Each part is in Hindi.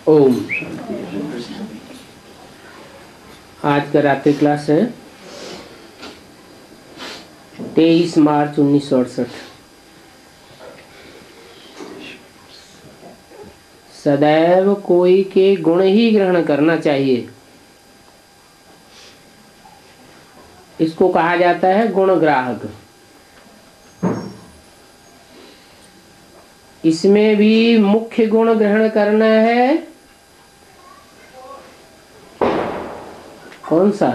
ओम। आज का रात्रि क्लास है 23 मार्च 1968। सदैव कोई के गुण ही ग्रहण करना चाहिए, इसको कहा जाता है गुण ग्राहक। इसमें भी मुख्य गुण ग्रहण करना है, कौन सा?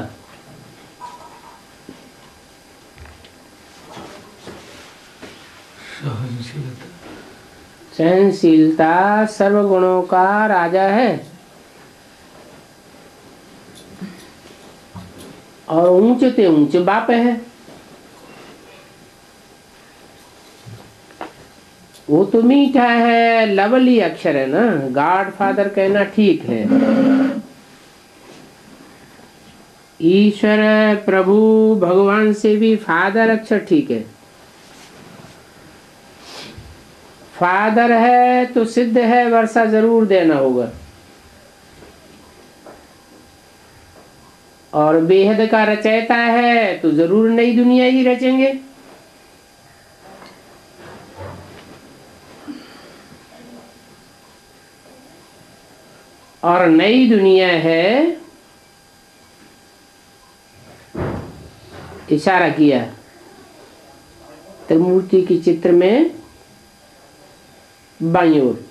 सहनशीलता सर्वगुणों का राजा है और ऊंचे ते ऊंचे बाप है। वो तो मीठा है, लवली अक्षर है ना, गॉड फादर कहना ठीक है। ईश्वर प्रभु भगवान से भी फादर अक्षर ठीक है। फादर है तो सिद्ध है, वर्षा जरूर देना होगा। और बेहद का रचयिता है तो जरूर नई दुनिया ही रचेंगे। और नई दुनिया है, इशारा किया त्रिमूर्ति की चित्र में बाईं ओर।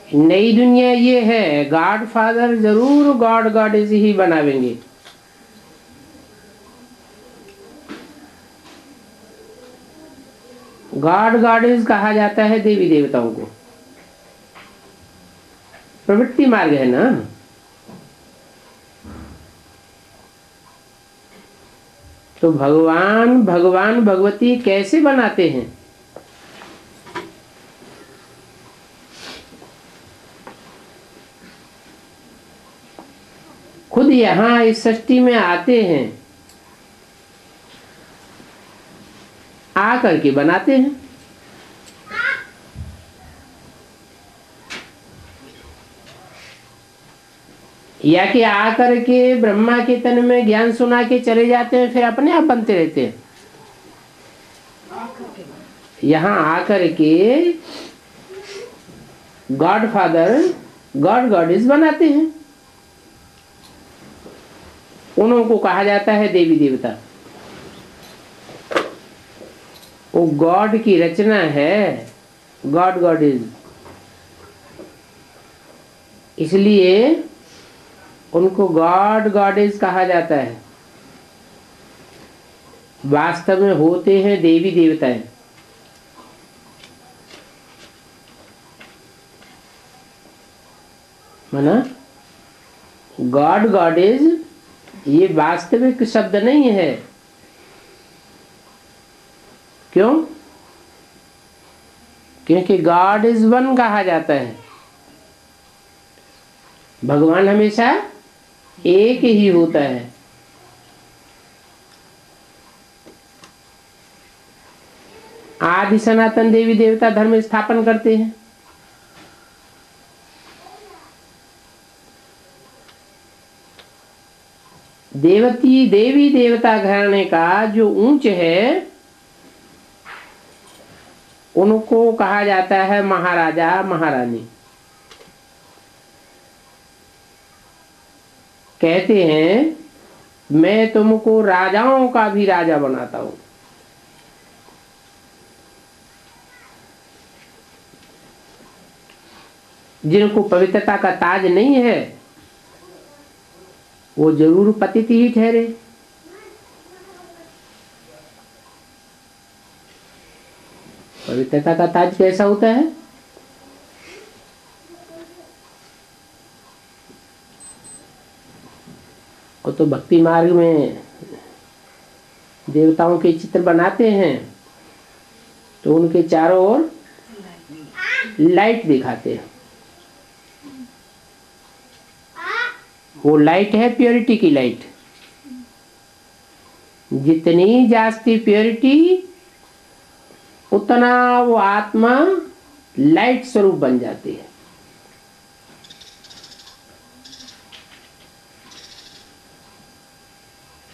नई दुनिया ये है, गॉड फादर जरूर गॉड गॉडेस ही बनावेंगे। गॉड गॉडेस कहा जाता है देवी देवताओं को, प्रवृत्ति मार्ग है ना। तो भगवान भगवती कैसे बनाते हैं? खुद यहाँ इस सृष्टि में आते हैं, आकर के बनाते हैं। या कि आकर के ब्रह्मा के तन में ज्ञान सुना के चले जाते हैं, फिर अपने आप बनते रहते हैं। यहाँ आकर के गॉड फादर गॉड गॉडेस बनाते हैं। उनको कहा जाता है देवी देवता। वो गॉड की रचना है, गॉड गॉडेस। इसलिए उनको गॉड गॉडेस कहा जाता है। वास्तव में होते हैं देवी देवताएं। माना गॉड गॉडेस ये वास्तविक शब्द नहीं है। क्यों? क्योंकि गॉड इज वन कहा जाता है। भगवान हमेशा एक ही होता है। आदि सनातन देवी देवता धर्म स्थापन करते हैं। देवी देवता घराने का जो ऊंच है, उनको कहा जाता है महाराजा महारानी। कहते हैं मैं तुमको राजाओं का भी राजा बनाता हूं। जिनको पवित्रता का ताज नहीं है वो जरूर पतित ही ठहरे। पवित्रता का ताज कैसा होता है? वो तो भक्ति मार्ग में देवताओं के चित्र बनाते हैं तो उनके चारों ओर लाइट दिखाते हैं। वो लाइट है प्योरिटी की लाइट। जितनी जास्ती प्योरिटी उतना वो आत्मा लाइट स्वरूप बन जाते हैं।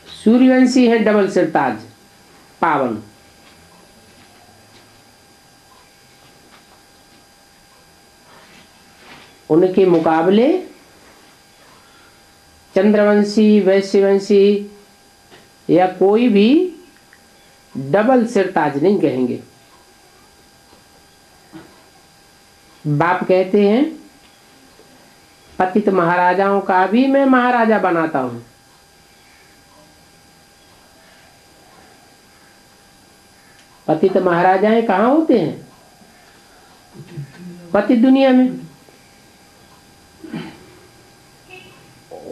सूर्यवंशी है डबल सिरताज पावन, उनके मुकाबले चंद्रवंशी, वैश्यवंशी या कोई भी डबल सिरताज नहीं कहेंगे। बाप कहते हैं पतित महाराजाओं का भी मैं महाराजा बनाता हूं। पतित महाराजाएं कहाँ होते हैं? पतित दुनिया में।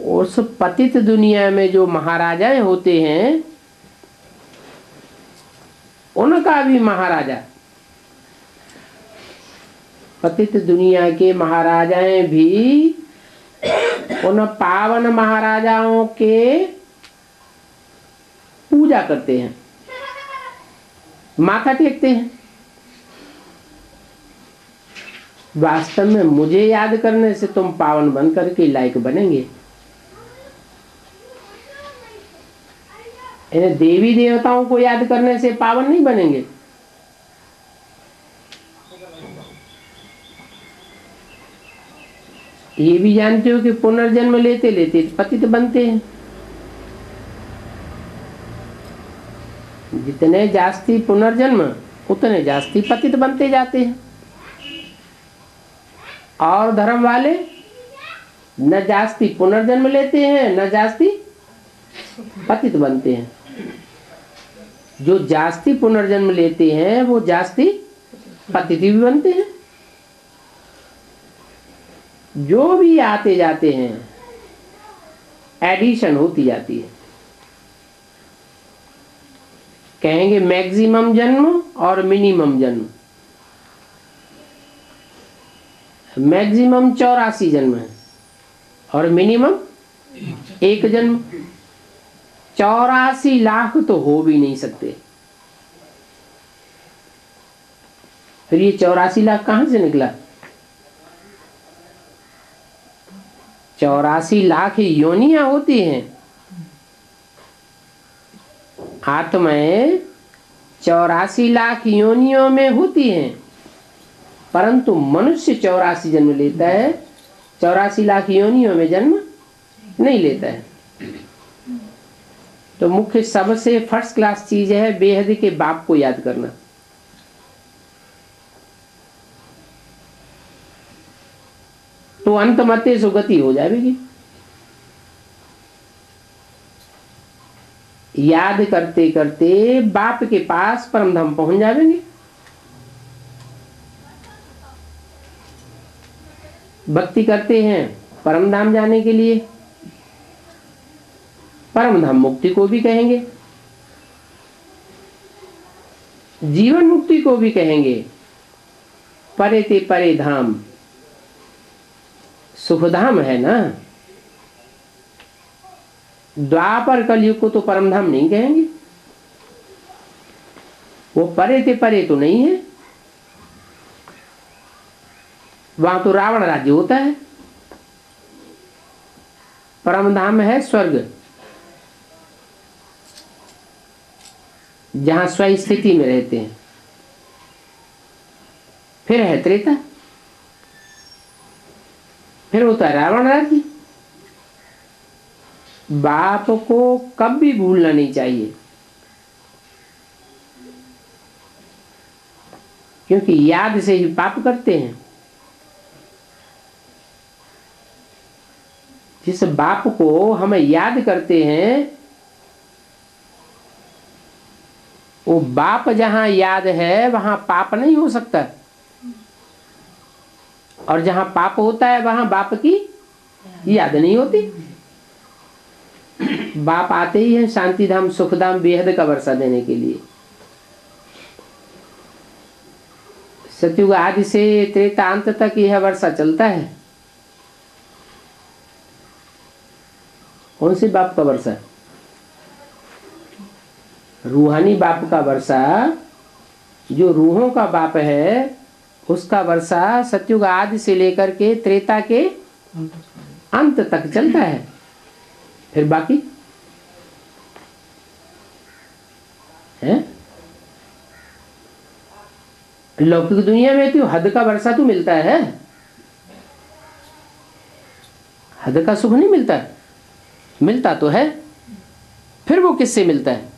उस पतित दुनिया में जो महाराजाएं होते हैं उनका भी महाराजा, पतित दुनिया के महाराजाएं भी उन पावन महाराजाओं के पूजा करते हैं, माथा टेकते हैं। वास्तव में मुझे याद करने से तुम पावन बनकर के लायक बनेंगे। इन्हें देवी देवताओं को याद करने से पावन नहीं बनेंगे। ये भी जानते हो कि पुनर्जन्म लेते लेते पतित बनते हैं। जितने जास्ती पुनर्जन्म उतने जास्ती पतित बनते जाते हैं। और धर्म वाले न जास्ती पुनर्जन्म लेते हैं न जास्ती पतित बनते हैं। जो जास्ती पुनर्जन्म लेते हैं वो जास्ती पतित भी बनते हैं। जो भी आते जाते हैं एडिशन होती जाती है। कहेंगे मैक्सिमम जन्म और मिनिमम जन्म। मैक्सिमम 84 जन्म है और मिनिमम 1 जन्म। 84 लाख तो हो भी नहीं सकते। फिर ये 84 लाख कहां से निकला? 84 लाख योनियां होती हैं। आत्माएं 84 लाख योनियों में होती हैं, परंतु मनुष्य 84 जन्म लेता है, 84 लाख योनियों में जन्म नहीं लेता है। तो मुख्य सबसे फर्स्ट क्लास चीज है बेहद के बाप को याद करना। तो अंत मते सुगति हो जाएगी। याद करते करते बाप के पास परम धाम पहुंच जाएंगे। भक्ति करते हैं परम धाम जाने के लिए। परम धाम मुक्ति को भी कहेंगे, जीवन मुक्ति को भी कहेंगे। परे ते परे धाम सुख धाम है ना। द्वापर कलयुग को तो परम धाम नहीं कहेंगे। वो परे ते परे तो नहीं है। वहां तो रावण राज्य होता है। परम धाम है स्वर्ग, जहां स्वस्थिति में रहते हैं। फिर है त्रेता, फिर होता है रावण राज्य। बाप को कभी भूलना नहीं चाहिए, क्योंकि याद से ही पाप करते हैं। जिस बाप को हम याद करते हैं वो बाप जहां याद है वहां पाप नहीं हो सकता, और जहां पाप होता है वहां बाप की याद नहीं होती। बाप आते ही हैं शांति धाम सुख धाम बेहद का वर्षा देने के लिए। सतयुग आदि से त्रेता अंत तक यह वर्षा चलता है। कौन से बाप का वर्षा? रूहानी बाप का वर्षा। जो रूहों का बाप है उसका वर्षा सतयुग आदि से लेकर के त्रेता के अंत तक चलता है। फिर बाकी है लौकिक दुनिया में तो हद का वर्षा तो मिलता है, हद का सुख नहीं मिलता है। मिलता तो है, फिर वो किससे मिलता है?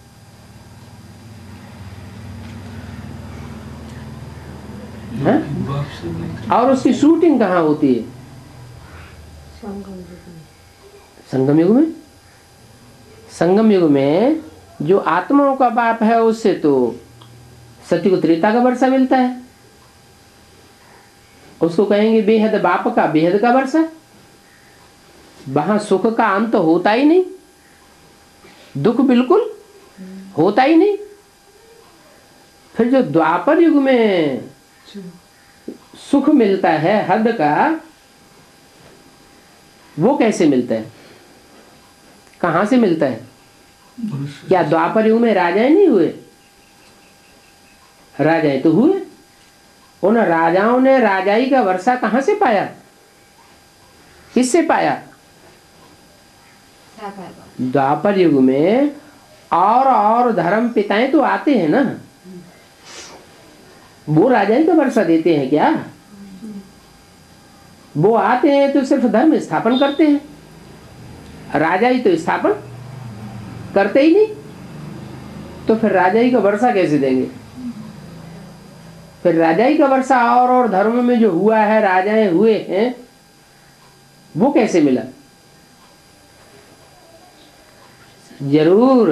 और उसकी शूटिंग कहाँ होती है? संगम युग में। संगम युग में जो आत्माओं का बाप है उससे तो सतयुग त्रेता का वर्षा मिलता है। उसको कहेंगे बेहद बाप का बेहद का वर्षा। वहां सुख का अंत होता ही नहीं, दुख बिल्कुल होता ही नहीं। फिर जो द्वापर युग में सुख मिलता है हद का, वो कैसे मिलता है? कहां से मिलता है? क्या द्वापर युग में राजाएं नहीं हुए? राजाएं तो हुए। उन राजाओं ने राजाई का वर्षा कहां से पाया? किससे पाया? द्वापर युग में और धर्म पिताएं तो आते हैं ना, वो राजाई का वर्षा देते हैं क्या? वो आते हैं तो सिर्फ धर्म स्थापन करते हैं, राजाई तो स्थापन करते ही नहीं। तो फिर राजाई का वर्षा कैसे देंगे? फिर राजाई का वर्षा और धर्म में जो हुआ है, राजाएं हुए हैं, वो कैसे मिला? जरूर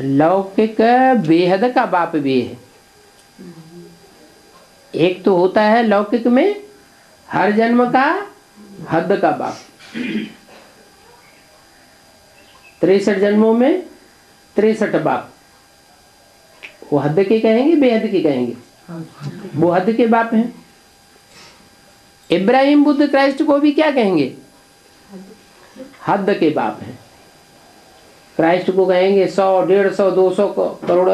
लौकिक बेहद का बाप भी है। एक तो होता है लौकिक में हर जन्म का हद का बाप, 63 जन्मों में 63 बाप। वो हद के कहेंगे बेहद के कहेंगे? वो हद के बाप हैं। इब्राहिम बुद्ध क्राइस्ट को भी क्या कहेंगे? हद के बाप हैं। क्राइस्ट को कहेंगे 100, 150, 200 करोड़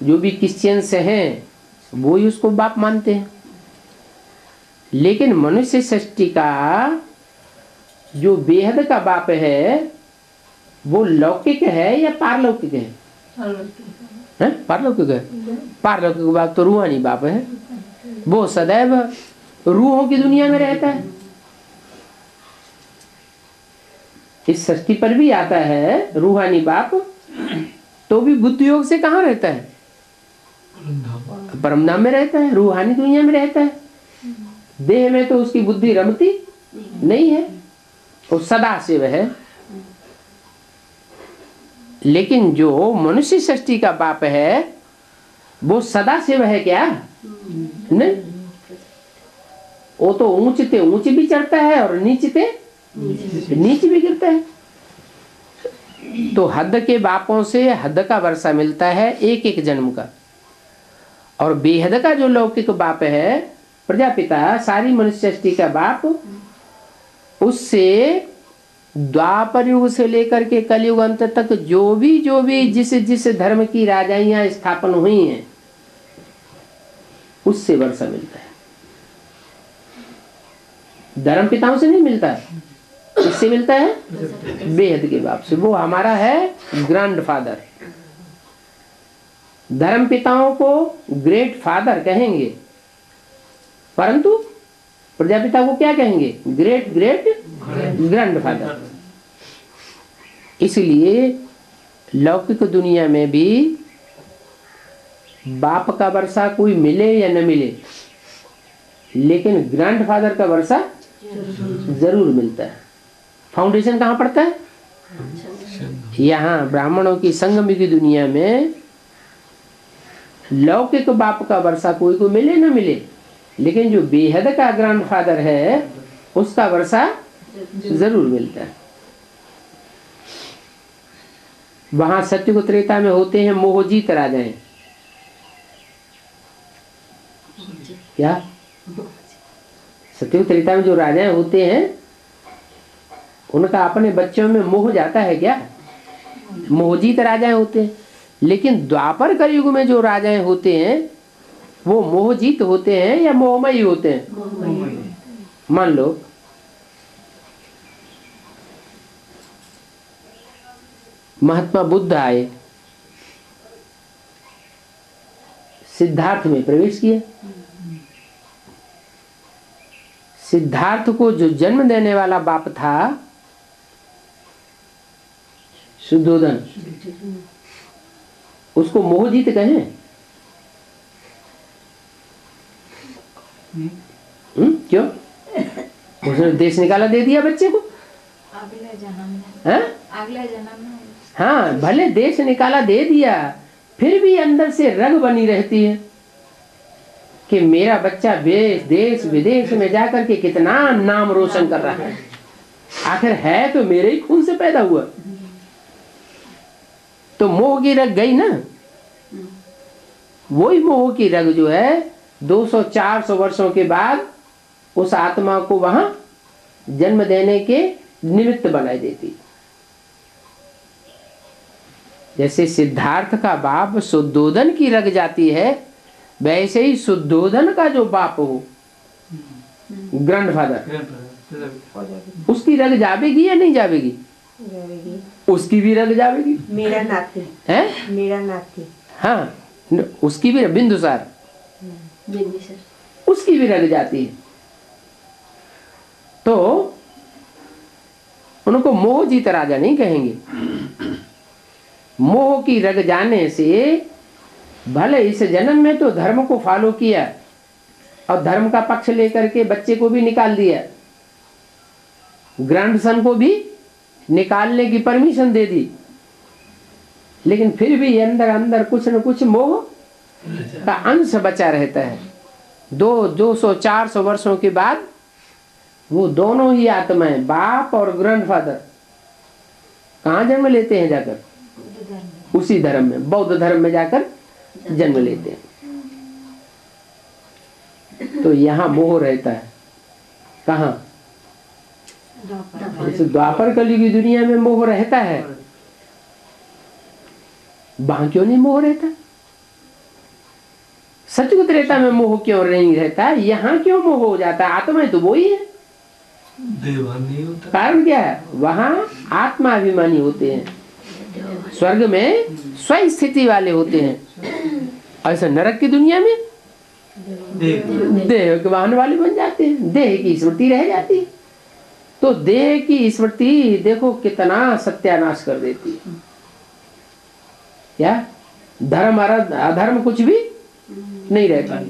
जो भी क्रिश्चियंस हैं वो ही उसको बाप मानते हैं। लेकिन मनुष्य सृष्टि का जो बेहद का बाप है वो लौकिक है या पारलौकिक है? पारलौकिक है। पारलौकिक बाप तो रूहानी बाप है। वो सदैव रूहों की दुनिया में रहता है। इस सृष्टि पर भी आता है रूहानी बाप, तो भी बुद्धि योग से कहाँ रहता है? परमधाम में रहता है, रूहानी दुनिया में रहता है। देह में तो उसकी बुद्धि रमती नहीं है, वो सदा शिव है। लेकिन जो मनुष्य सृष्टि का बाप है वो सदा शिव है क्या? नहीं, वो तो ऊंचते ऊंच भी चढ़ता है और नीचते नीचे भी गिरता है। तो हद के बापों से हद का वर्षा मिलता है एक एक जन्म का। और बेहद का जो लौकिक बाप है प्रजापिता, सारी मनुष्य सृष्टि का बाप, उससे द्वापर युग से लेकर के कलयुग अंत तक जो भी जिस धर्म की राजाइयां स्थापन हुई हैं उससे वर्षा मिलता है। धर्म पिताओं से नहीं मिलता है। किससे मिलता है? बेहद के बाप से। वो हमारा है ग्रैंड फादर। धर्म पिताओं को ग्रेट फादर कहेंगे, परंतु प्रजापिता को क्या कहेंगे? Great grand father. इसलिए लौकिक दुनिया में भी बाप का वर्षा कोई मिले या न मिले, लेकिन ग्रैंड फादर का वर्षा जरूर मिलता है। फाउंडेशन कहाँ पड़ता है? यहाँ ब्राह्मणों की संगम की दुनिया में लौकिक बाप का वर्षा कोई को मिले न मिले, लेकिन जो बेहद का ग्रैंड फादर है उसका वर्षा जरूर मिलता है। वहां सत्युग त्रेता में होते हैं मोहजीत राजाएं। क्या सत्युग त्रेता में जो राजाएं होते हैं उनका अपने बच्चों में मोह जाता है क्या? मोहजीत राजाएं होते हैं। लेकिन द्वापर कलयुग में जो राजाएं होते हैं वो मोहजीत होते हैं या मोहमयी होते हैं? मान लो महात्मा बुद्ध आए, सिद्धार्थ में प्रवेश किया। सिद्धार्थ को जो जन्म देने वाला बाप था शुद्धोधन, उसको मोहजीत कहें? क्यों? उसने देश निकाला दे दिया बच्चे को। अगले जन्म में, अगले जन्म में। हाँ, भले देश निकाला दे दिया, फिर भी अंदर से रग बनी रहती है कि मेरा बच्चा देश विदेश में जाकर के कितना नाम रोशन कर रहा है। आखिर है तो मेरे ही खून से पैदा हुआ। तो मोह की रग गई ना। वही मोह की रग जो है 200-400 वर्षों के बाद उस आत्मा को वहां जन्म देने के निमित्त बनाई देती। जैसे सिद्धार्थ का बाप शुद्धोधन की रग जाती है, वैसे ही शुद्धोधन का जो बाप हो, ग्रैंडफादर, उसकी रग जावेगी या नहीं जावेगी? उसकी भी रग जावेगी। मेरा नाती है, मेरा नाती। हाँ, उसकी भी बिंदुसार, उसकी भी रग जाती है। तो उनको मोहजीत राजा नहीं कहेंगे। मोह की रग जाने से भले इस जन्म में तो धर्म को फॉलो किया और धर्म का पक्ष लेकर के बच्चे को भी निकाल दिया, ग्रैंडसन को भी निकालने की परमिशन दे दी, लेकिन फिर भी अंदर अंदर कुछ न कुछ मोह का अंश बचा रहता है। 200-400 वर्षों के बाद वो दोनों ही आत्माएं, बाप और ग्रैंडफादर, कहाँ जन्म लेते हैं? जाकर उसी धर्म में, बौद्ध धर्म में जाकर जन्म लेते हैं। तो यहाँ मोह रहता है। कहाँ? जैसे द्वापर कली की दुनिया में मोह रहता है, वहां क्यों नहीं मोह रहता? सतयुग त्रेता में मोह क्यों नहीं रहता? यहाँ क्यों मोह हो जाता है? आत्मा तो वो ही है, देवानी होता। कारण क्या है? वहां आत्माभिमानी होते हैं, स्वर्ग में स्व स्थिति वाले होते हैं। ऐसा नरक की दुनिया में देह के वाहन वाले बन जाते हैं, देह की स्मृति रह जाती है। तो देह की स्मृति देखो कितना सत्यानाश कर देती है। क्या धर्म अधर्म कुछ भी नहीं रहता।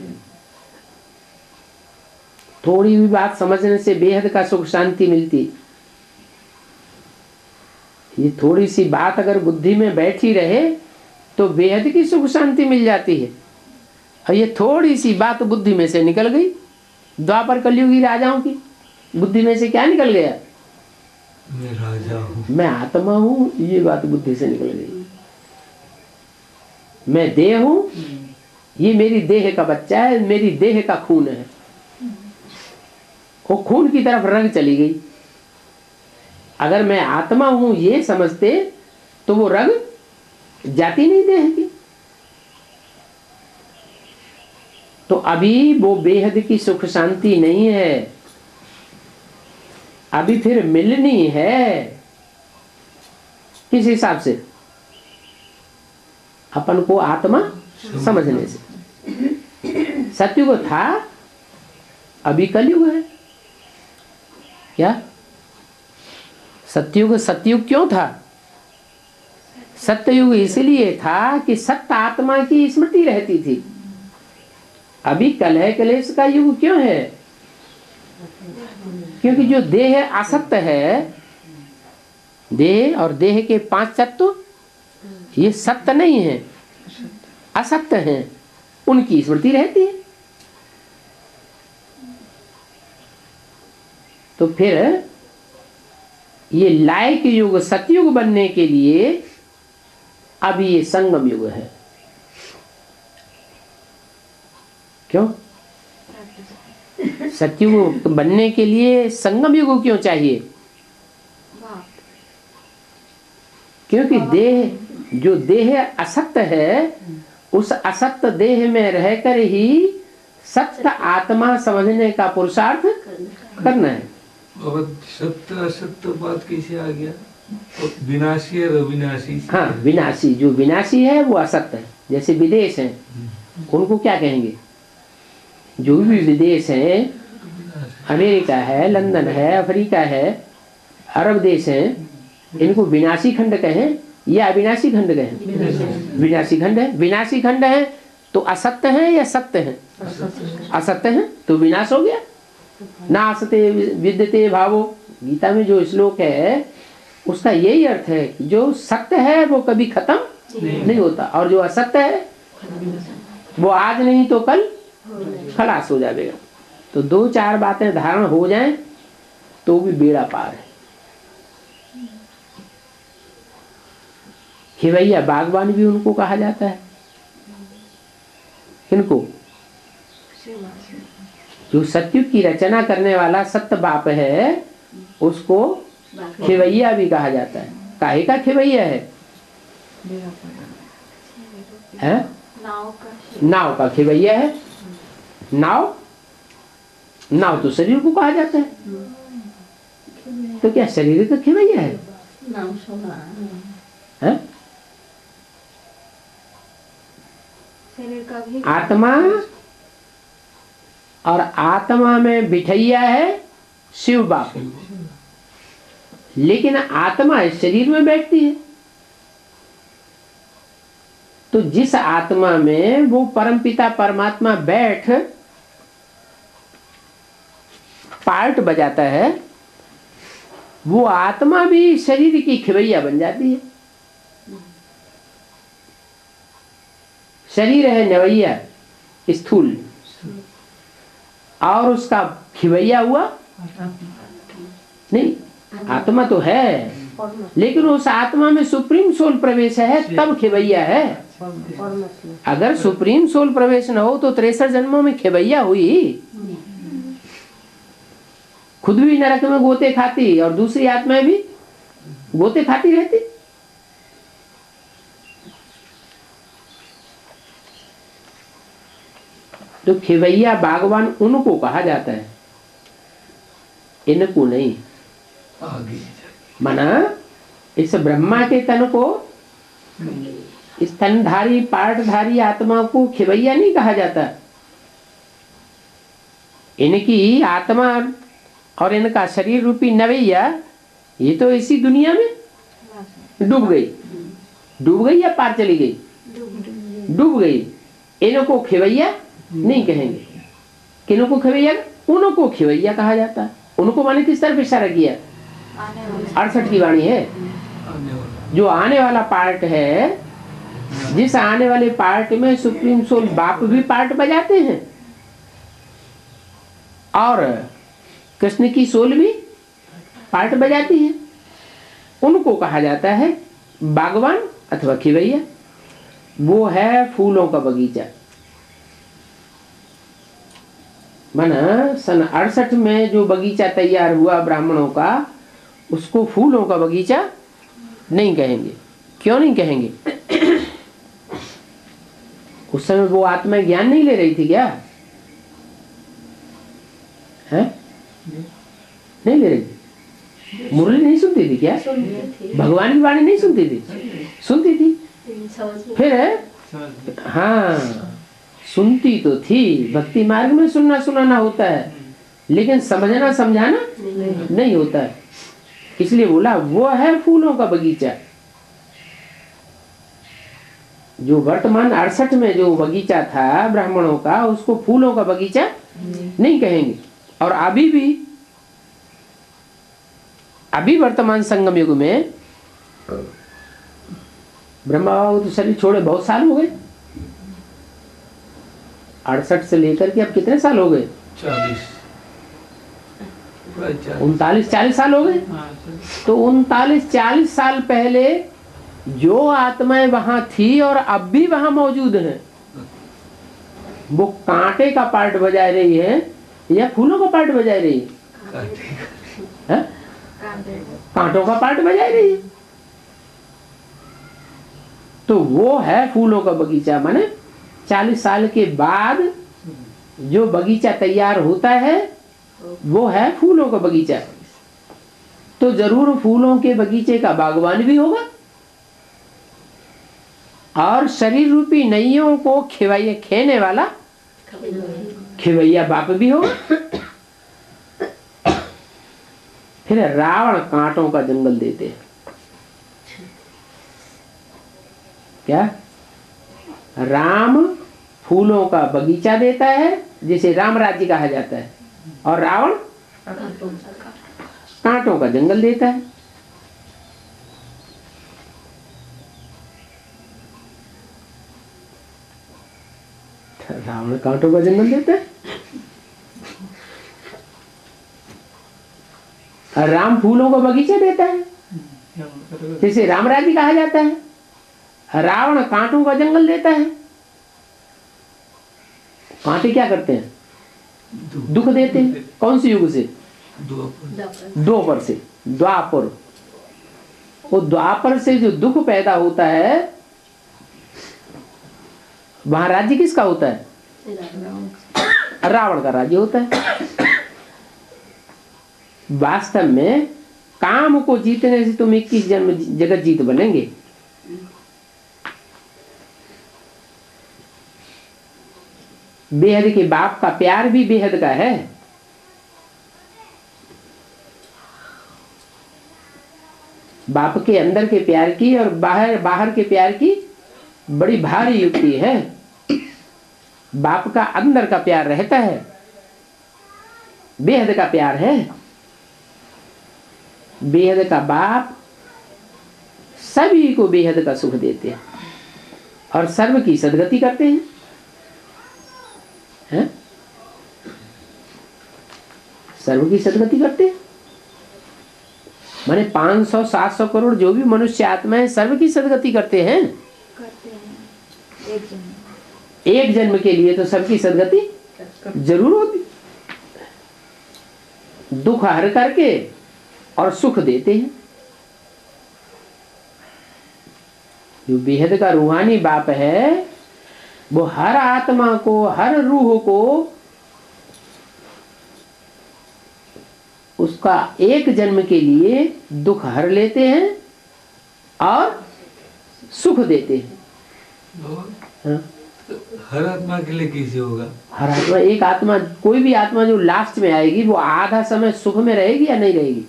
थोड़ी भी बात समझने से बेहद का सुख शांति मिलती। ये थोड़ी सी बात अगर बुद्धि में बैठी रहे तो बेहद की सुख शांति मिल जाती है। और ये थोड़ी सी बात बुद्धि में से निकल गई, द्वापर कलयुगी राजाओं की बुद्धि में से क्या निकल गया? मैं राजा हूँ, मैं आत्मा हूँ, ये बात बुद्धि से निकल गई। मैं देह हूँ, ये मेरी देह का बच्चा है, मेरी देह का खून है। वो खून की तरफ रंग चली गई। अगर मैं आत्मा हूं ये समझते तो वो रंग जाती नहीं देह की। तो अभी वो बेहद की सुख शांति नहीं है, अभी फिर मिलनी है। किस हिसाब से? अपन को आत्मा समझने से। सतयुग था, अभी कलयुग है। क्या सतयुग क्यों था? सत्ययुग इसलिए था कि सत्य आत्मा की स्मृति रहती थी। अभी कलह कलेश का युग क्यों है? क्योंकि जो देह असत्य है, देह और देह के 5 तत्व ये सत्य नहीं है, असत्य है, उनकी स्मृति रहती है। तो फिर ये लायक युग सतयुग बनने के लिए अभी ये संगम युग है। क्यों? सतयुग बनने के लिए संगम युग क्यों चाहिए? क्योंकि देह, जो देह असत्य है, उस असत्य देह में रहकर ही सत्य आत्मा समझने का पुरुषार्थ करना है। बाबा सत्य असत्य बात कैसे आ गया? और विनाशी और अविनाशी से हाँ, विनाशी, जो विनाशी है वो असत्य है। जैसे विदेश है, उनको क्या कहेंगे? जो भी विदेश है, अमेरिका है, लंदन है, अफ्रीका है, अरब देश है, इनको विनाशी खंड कहें या अविनाशी खंड कहें? विनाशी खंड है। विनाशी खंड है तो असत्य है या सत्य है? असत्य है, तो विनाश हो गया। नासते विद्यते भावो, गीता में जो श्लोक है उसका यही अर्थ है कि जो सत्य है वो कभी खत्म नहीं होता, और जो असत्य है वो आज नहीं तो कल खलास हो जाएगा। तो 2-4 बातें धारण हो जाएं तो भी बेड़ा पार है। खिवैया बागवान भी उनको कहा जाता है। किनको? जो सत्युग की रचना करने वाला सत्य बाप है उसको खिवैया भी कहा जाता है। काहे का खिवैया है? नाव का खिवैया है। नाव तो शरीर को कहा जाता है, तो क्या शरीर का खिवैया है? आत्मा, और आत्मा में बिठैया है शिव बाप, लेकिन आत्मा इस शरीर में बैठती है। तो जिस आत्मा में वो परमपिता परमात्मा बैठ पार्ट बजाता है, वो आत्मा भी शरीर की खिवैया बन जाती है। शरीर है नवैया स्थूल, और उसका खिवैया हुआ नहीं। आत्मा तो है, लेकिन उस आत्मा में सुप्रीम सोल प्रवेश है, तब खिवैया है। अगर सुप्रीम सोल प्रवेश न हो तो 63 जन्मों में खिवैया हुई। खुद भी नरक में गोते खाती और दूसरी आत्माएं भी गोते खाती रहती। तो खिवैया बागवान उनको कहा जाता है, इनको नहीं। मना इस ब्रह्मा के तन को, इस तनधारी पार्टधारी आत्मा को खिवैया नहीं कहा जाता। इनकी आत्मा और इनका शरीर रूपी नवैया ये तो इसी दुनिया में डूब गई या पार चली गई? डूब गई। इनको खिवैया नहीं कहेंगे। किनको खिवैया? उनको खिवैया कहा जाता। उनको माने किस तरफ इशारा किया? 68 की वाणी है। जो आने वाला पार्ट है, जिस आने वाले पार्ट में सुप्रीम सोल बाप भी पार्ट बजाते हैं और कृष्ण की सोल भी पार्ट बजाती है, उनको कहा जाता है बागवान अथवा खिवैया। वो है फूलों का बगीचा। माना सन 68 में जो बगीचा तैयार हुआ ब्राह्मणों का, उसको फूलों का बगीचा नहीं कहेंगे। क्यों नहीं कहेंगे? उस समय वो आत्मा ज्ञान नहीं ले रही थी क्या? है? नहीं ले रही थी। मुरली नहीं सुनती थी क्या? भगवान की वाणी नहीं सुनती थी? सुनती थी। फिर हाँ, सुनती तो थी। भक्ति मार्ग में सुनना सुनाना होता है, लेकिन समझना समझाना नहीं होता है। इसलिए बोला वो है फूलों का बगीचा। जो वर्तमान 68 में जो बगीचा था ब्राह्मणों का, उसको फूलों का बगीचा नहीं कहेंगे। और अभी वर्तमान संगम युग में ब्रह्मा बाबा तो शरीर छोड़े बहुत साल हो गए। 68 से लेकर के अब कितने साल हो गए? 39-40 साल हो गए। तो 39-40 साल पहले जो आत्माएं वहां थी और अब भी वहां मौजूद हैं, वो कांटे का पार्ट बजा रही है या फूलों का पार्ट बजा रही है? कांटों का पार्ट बजा रही है। तो वो है फूलों का बगीचा, माने 40 साल के बाद जो बगीचा तैयार होता है वो है फूलों का बगीचा। तो जरूर फूलों के बगीचे का बागवान भी होगा और शरीर रूपी नैयों को खिवाइए खेने वाला खिवैया बाप भी होगा। फिर रावण कांटों का जंगल देते हैं। क्या? राम फूलों का बगीचा देता है जिसे राम राज्य कहा जाता है, और रावण कांटों का जंगल देता है। रावण कांटों का जंगल देता है और राम फूलों का बगीचा देता है जिसे राम राज्य कहा जाता है। रावण कांटों का जंगल देता है। कांटे क्या करते हैं? दुख देते हैं। कौन से युग से? द्वापर से। द्वापर, वो द्वापर से जो दुख पैदा होता है वहां राज्य किसका होता है? रावण का राज्य होता है। वास्तव में काम को जीतने से तुम 21 जन्म जगत जीत बनेंगे। बेहद के बाप का प्यार भी बेहद का है। बाप के अंदर के प्यार की और बाहर के प्यार की बड़ी भारी युक्ति है। बाप का अंदर का प्यार रहता है, बेहद का प्यार है। बेहद का बाप सभी को बेहद का सुख देते हैं और सर्व की सदगति करते हैं, हैं? सर्व की सदगति करते हैं। माने 500-700 करोड़ जो भी मनुष्य आत्मा है सर्व की सदगति करते हैं। एक जन्म के लिए तो सबकी सदगति जरूर होती। दुख हर करके और सुख देते हैं। जो बेहद का रूहानी बाप है वो हर आत्मा को, हर रूह को उसका एक जन्म के लिए दुख हर लेते हैं और सुख देते हैं। हाँ? हर आत्मा के लिए कैसे होगा? हर आत्मा, एक आत्मा, कोई भी आत्मा जो लास्ट में आएगी वो आधा समय सुख में रहेगी या नहीं रहेगी?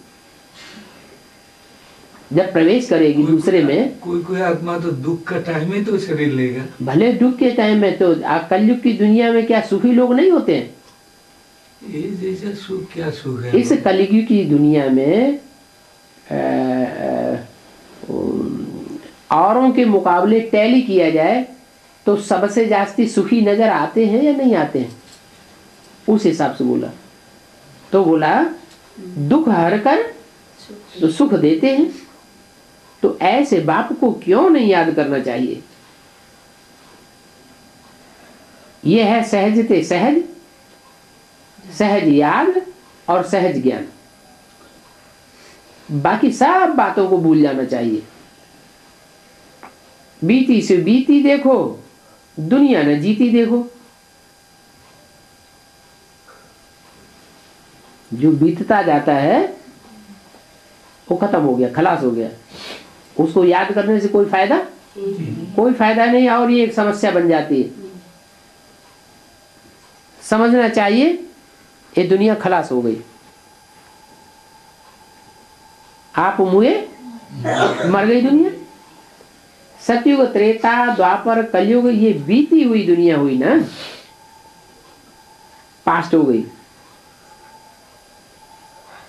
जब प्रवेश करेगी दूसरे में, कोई आत्मा तो दुख का टाइम में तो शरीर लेगा। भले दुख के टाइम में तो कलयुग की दुनिया में क्या सुखी लोग नहीं होते हैं? ये जैसा सुख क्या सुख है? इस कलयुग की दुनिया में औरों के मुकाबले टैली किया जाए तो सबसे जास्ती सुखी नजर आते हैं या नहीं आते हैं? उस हिसाब से बोला। तो बोला दुख हर कर तो सुख देते हैं। तो ऐसे बाप को क्यों नहीं याद करना चाहिए? यह है सहजते सहज, सहज याद और सहज ज्ञान। बाकी सब बातों को भूल जाना चाहिए। बीती से बीती देखो, दुनिया न जीती देखो। जो बीतता जाता है वो खत्म हो गया, खलास हो गया। उसको याद करने से कोई फायदा नहीं, और ये एक समस्या बन जाती है। समझना चाहिए ये दुनिया खलास हो गई। आप मुए मर गई दुनिया। सतयुग, त्रेता, द्वापर, कलयुग ये बीती हुई दुनिया हुई ना, पास्ट हो गई।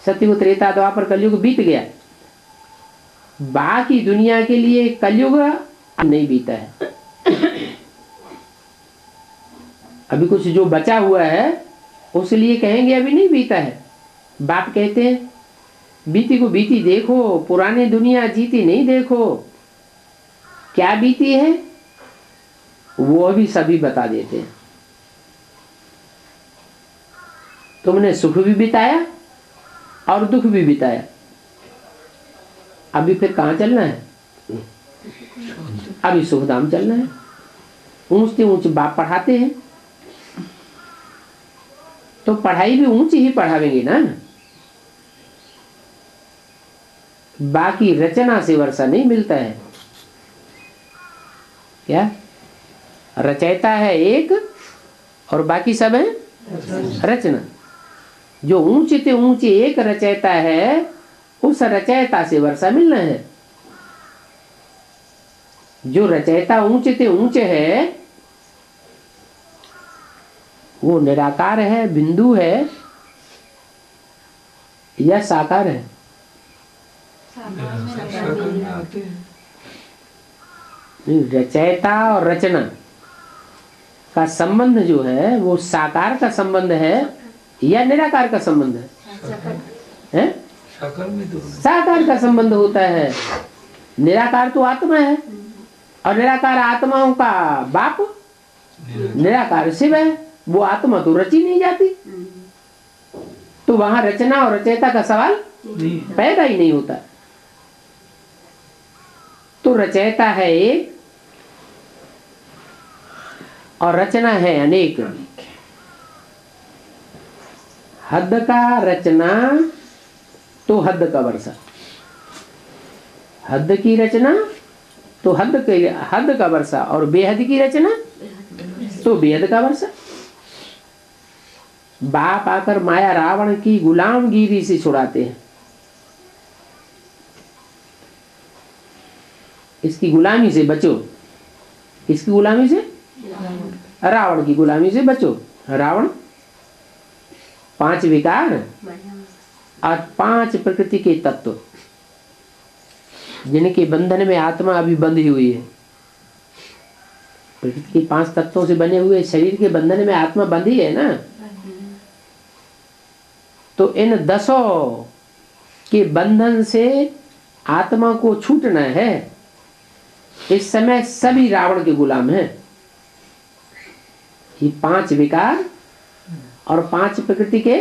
सतयुग, त्रेता, द्वापर, कलयुग बीत गया। बाकी दुनिया के लिए कलयुग नहीं बीता है। अभी कुछ जो बचा हुआ है उसके लिए कहेंगे अभी नहीं बीता है। बाप कहते हैं बीती को बीती देखो, पुरानी दुनिया जीती नहीं देखो। क्या बीती है वो भी सभी बता देते हैं। तुमने सुख भी बिताया और दुख भी बिताया, अभी फिर कहाँ चलना है? अभी सुखधाम चलना है। ऊंचते ऊंच बाप पढ़ाते हैं, तो पढ़ाई भी ऊंची ही पढ़ावेंगे ना। बाकी रचना से वर्षा नहीं मिलता है। क्या रचयिता है एक और बाकी सब है रचना। जो ऊंचे से ऊंचे एक रचयिता है, उस रचयिता से वर्षा मिलना है। जो रचयिता ऊंचे से ऊंचे है वो निराकार है, बिंदु है या साकार है? साकार में आते हैं। रचयिता और रचना का संबंध जो है वो साकार का संबंध है या निराकार का संबंध है? साकार में तो साकार का संबंध होता है। निराकार तो आत्मा है और निराकार आत्माओं का बाप निराकार शिव है। वो आत्मा तो रची नहीं जाती, तो वहां रचना और रचयिता का सवाल पैदा ही नहीं होता। तो रचयिता है एक और रचना है अनेक। हद का रचना तो हद का वर्षा, हद की रचना तो हद का वर्षा, और बेहद की रचना तो बेहद का वर्षा। बाप आकर माया रावण की गुलामगिरी से छुड़ाते हैं। इसकी गुलामी से बचो, इसकी गुलामी से, रावण की गुलामी से बचो। रावण 5 विकार और 5 प्रकृति के तत्व, जिनके बंधन में आत्मा अभी बंधी हुई है। प्रकृति के 5 तत्वों से बने हुए शरीर के बंधन में आत्मा बंधी है ना। तो इन 10 के बंधन से आत्मा को छूटना है। इस समय सभी रावण के गुलाम हैं। ये 5 विकार और 5 प्रकृति के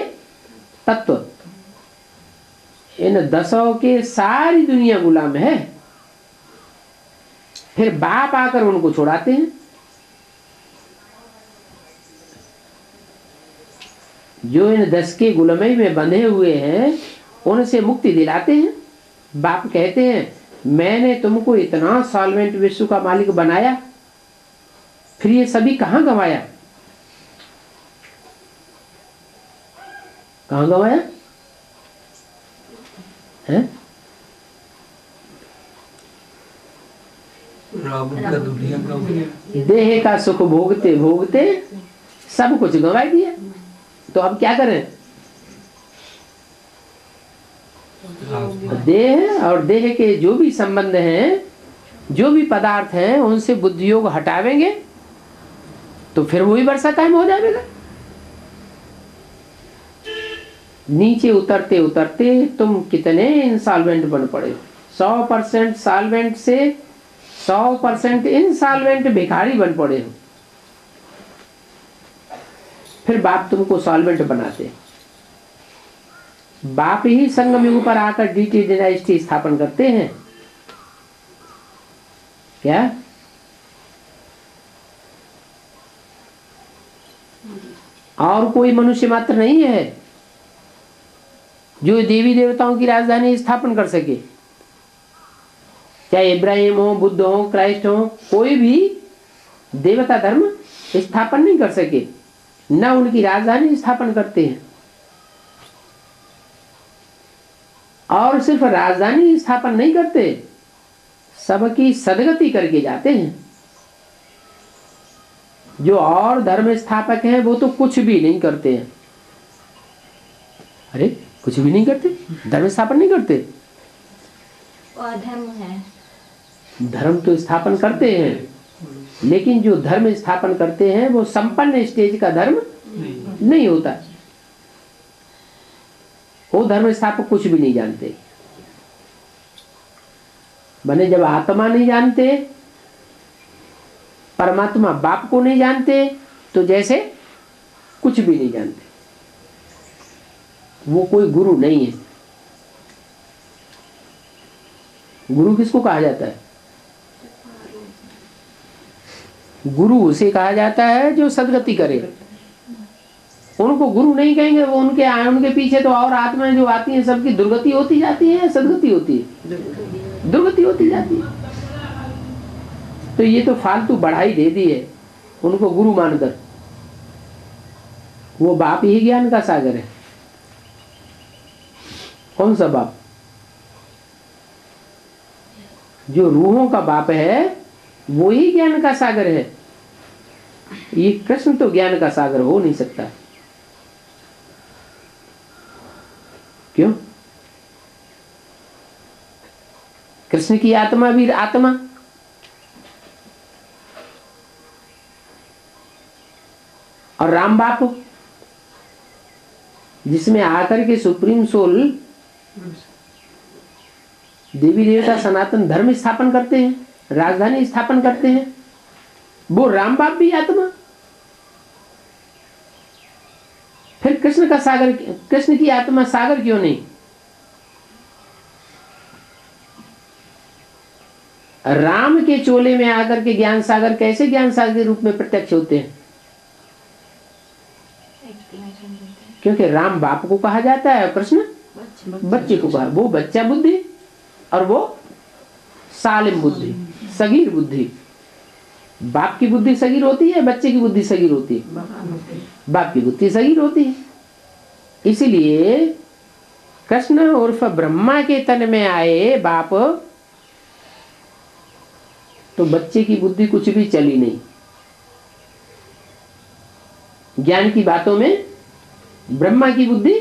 तत्व, इन 10 के सारी दुनिया गुलाम है। फिर बाप आकर उनको छुड़ाते हैं। जो इन 10 के गुलामी में बंधे हुए हैं उनसे मुक्ति दिलाते हैं। बाप कहते हैं मैंने तुमको इतना सॉल्वेंट विश्व का मालिक बनाया, फिर ये सभी कहां गंवाया? कहां गंवाया है? रावण का दुनिया का देह का सुख भोगते भोगते सब कुछ गंवा दिया। तो अब क्या करें? देह और देह के जो भी संबंध हैं, जो भी पदार्थ हैं, उनसे बुद्धि योग हटावेंगे तो फिर वही वर्षा कायम हो जाएगा। नीचे उतरते उतरते तुम कितने इंसॉल्वेंट बन पड़े हो। 100% सॉल्वेंट से 100% इंसॉल्वेंट भिखारी बन पड़े हो। फिर बाप तुमको सॉल्वेंट बनाते। बाप ही संगम युग पर आकर डीटी डायनेस्टी स्थापन करते हैं। क्या और कोई मनुष्य मात्र नहीं है जो देवी देवताओं की राजधानी स्थापन कर सके। चाहे इब्राहिम हो, बुद्ध हो, क्राइस्ट हो, कोई भी देवता धर्म स्थापन नहीं कर सके, न उनकी राजधानी स्थापन करते हैं। और सिर्फ राजधानी स्थापन नहीं करते, सबकी सदगति करके जाते हैं। जो और धर्म स्थापक हैं वो तो कुछ भी नहीं करते हैं। अरे कुछ भी नहीं करते, धर्म स्थापन नहीं करते। वो अधर्म है। धर्म तो स्थापन करते हैं, लेकिन जो धर्म स्थापन करते हैं वो संपन्न स्टेज का धर्म नहीं होता। वो धर्म स्थापक कुछ भी नहीं जानते। बने जब आत्मा नहीं जानते, परमात्मा बाप को नहीं जानते, तो जैसे कुछ भी नहीं जानते। वो कोई गुरु नहीं है। गुरु किसको कहा जाता है? गुरु उसे कहा जाता है जो सदगति करे। उनको गुरु नहीं कहेंगे, वो उनके पीछे तो और आत्माएं जो आती हैं सबकी दुर्गति होती जाती है, सदगति होती है, दुर्गति होती जाती है। तो ये तो फालतू बढ़ाई दे दी है उनको गुरु मानकर। वो बाप ही ज्ञान का सागर है। कौन सा बाप? जो रूहों का बाप है वो ही ज्ञान का सागर है। ये कृष्ण तो ज्ञान का सागर हो नहीं सकता। क्यों? कृष्ण की आत्मा भी आत्मा, और राम बाप जिसमें आकर के सुप्रीम सोल देवी देवता सनातन धर्म स्थापन करते हैं, राजधानी स्थापन करते हैं, वो राम बाप भी आत्मा। फिर कृष्ण का सागर, कृष्ण की आत्मा सागर क्यों नहीं? राम के चोले में आकर के ज्ञान सागर कैसे ज्ञान सागर के रूप में प्रत्यक्ष होते हैं? क्योंकि राम बाप को कहा जाता है और कृष्ण बच्चे को कहा। वो बच्चा बुद्धि और वो सालिम बुद्धि, सगीर बुद्धि। बाप की बुद्धि सगीर होती है, बच्चे की बुद्धि सगीर होती है। बाप की बुद्धि सगीर होती है। इसीलिए कृष्ण उर्फ ब्रह्मा के तन में आए बाप, तो बच्चे की बुद्धि कुछ भी चली नहीं। ज्ञान की बातों में ब्रह्मा की बुद्धि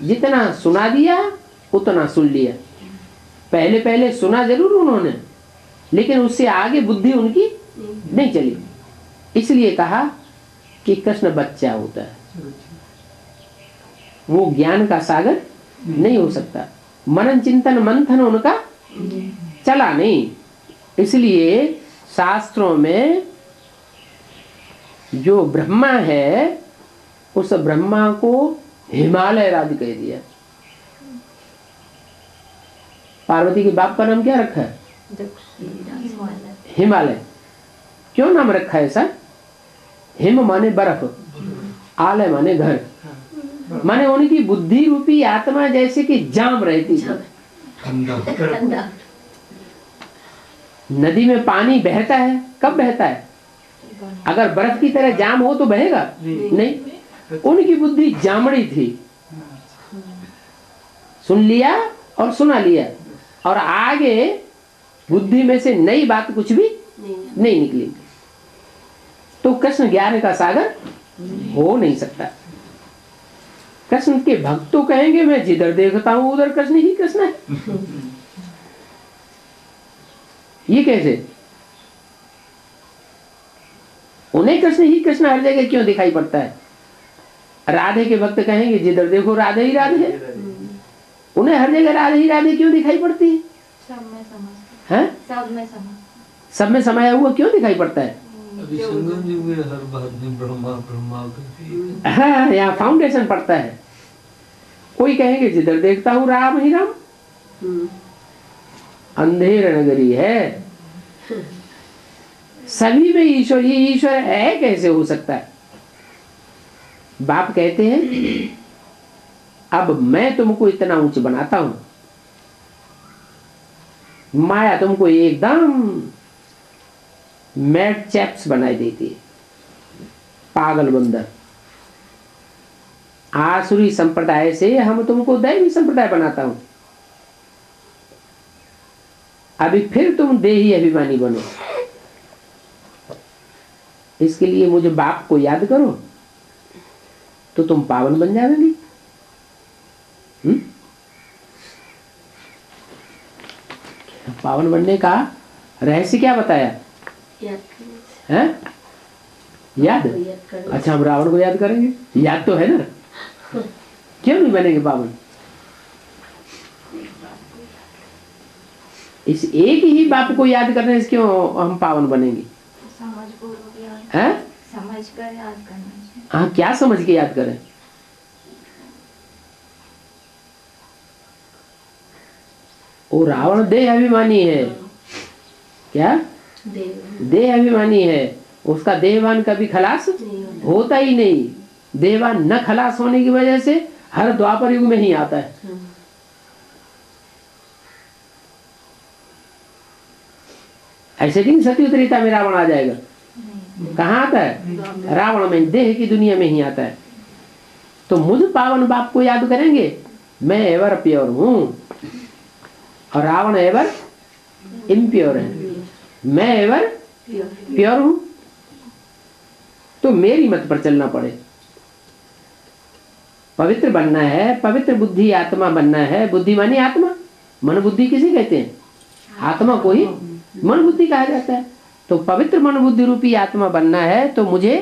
जितना सुना दिया उतना सुन लिया। पहले पहले सुना जरूर उन्होंने, लेकिन उससे आगे बुद्धि उनकी नहीं चली। इसलिए कहा कि कृष्ण बच्चा होता है, वो ज्ञान का सागर नहीं हो सकता। मनन चिंतन मंथन उनका चला नहीं। इसलिए शास्त्रों में जो ब्रह्मा है उस ब्रह्मा को हिमालय राज्य कह दिया। पार्वती के बाप का नाम क्या रखा है? हिमालय। क्यों नाम रखा है ऐसा? हिम माने बर्फ, आलय माने घर, माने उनकी बुद्धि रूपी आत्मा जैसे कि जाम रहती है। नदी में पानी बहता है, कब बहता है? अगर बर्फ की तरह जाम हो तो बहेगा नहीं। उनकी बुद्धि जामड़ी थी, सुन लिया और सुना लिया, और आगे बुद्धि में से नई बात कुछ भी नहीं निकली। तो कृष्ण ज्ञान का सागर हो नहीं सकता। कृष्ण के भक्त तो कहेंगे मैं जिधर देखता हूं उधर कृष्ण ही कृष्ण है। ये कैसे? उन्हें कृष्ण ही कृष्ण हर जगह क्यों दिखाई पड़ता है? राधे के भक्त कहेंगे जिधर देखो राधे ही राधे है। उन्हें हर जगह राधे ही राधे क्यों दिखाई पड़ती है? सब में समाया हुआ क्यों दिखाई पड़ता है? अभी संगम जी में हर बात में ब्रह्मा ब्रह्मा करती है। हाँ, यहाँ फाउंडेशन पड़ता है। कोई कहेंगे जिधर देखता हूँ राम ही राम। अंधेर नगरी है, सभी में ईश्वर ही ईश्वर है, कैसे हो सकता है? बाप कहते हैं अब मैं तुमको इतना ऊंच बनाता हूं, माया तुमको एकदम मैड चैप्स बनाई देती है, पागल बंदर। आसुरी संप्रदाय से हम तुमको दैवी संप्रदाय बनाता हूं। अभी फिर तुम देही अभिमानी बनो। इसके लिए मुझे बाप को याद करो तो तुम पावन बन जाओगे। पावन बनने का रहस्य क्या बताया? हैं? याद? अच्छा, हम रावण को याद करेंगे? याद तो है ना, क्यों नहीं बनेंगे पावन? इस एक ही बाप को याद करने से क्यों हम पावन बनेंगे? समझ कर याद करना चाहिए। हाँ, क्या समझ के याद करें? वो रावण देह अभिमानी है। क्या? देह अभिमानी है। उसका देहवान कभी खलास होता ही नहीं। देहवान न खलास होने की वजह से हर द्वापर युग में ही आता है। ऐसे नहीं सती त्रेता में रावण आ जाएगा। कहाँ आता है? रावण में, देह की दुनिया में ही आता है। तो मुझ पावन बाप को याद करेंगे, मैं एवर प्योर हूं और रावण एवर इम्प्योर है। मैं एवर प्योर हूं, तो मेरी मत पर चलना पड़े। पवित्र बनना है, पवित्र बुद्धि आत्मा बनना है। बुद्धि मानी आत्मा, मन बुद्धि किसे कहते हैं? आत्मा को ही मन बुद्धि कहा जाता है। तो पवित्र मन बुद्धि रूपी आत्मा बनना है तो मुझे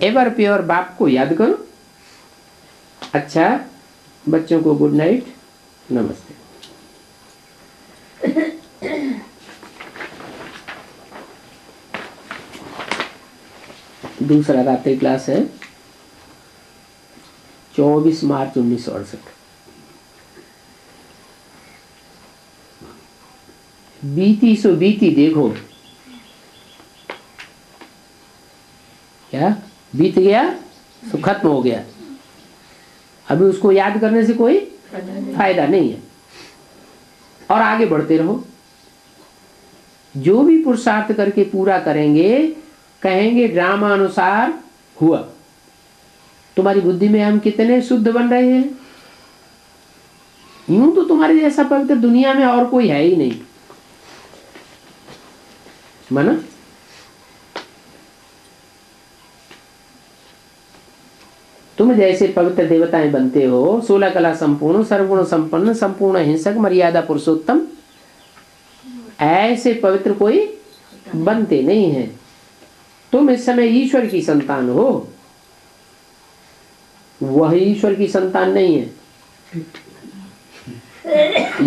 एवर प्योर बाप को याद करो। अच्छा बच्चों को गुड नाइट, नमस्ते। दूसरा रात्रि क्लास है 24 मार्च 1968। बीती सो बीती देखो, क्या बीत गया तो खत्म हो गया। अभी उसको याद करने से कोई फायदा नहीं है और आगे बढ़ते रहो। जो भी पुरुषार्थ करके पूरा करेंगे, कहेंगे ड्रामा अनुसार हुआ। तुम्हारी बुद्धि में हम कितने शुद्ध बन रहे हैं। यूं तो तुम्हारे जैसा पवित्र दुनिया में और कोई है ही नहीं, माना। तुम जैसे पवित्र देवताएं बनते हो, 16 कला संपूर्ण, सर्वगुण संपन्न, संपूर्ण हिंसक, मर्यादा पुरुषोत्तम, ऐसे पवित्र कोई बनते नहीं हैं। तुम इस समय ईश्वर की संतान हो, वह ईश्वर की संतान नहीं है।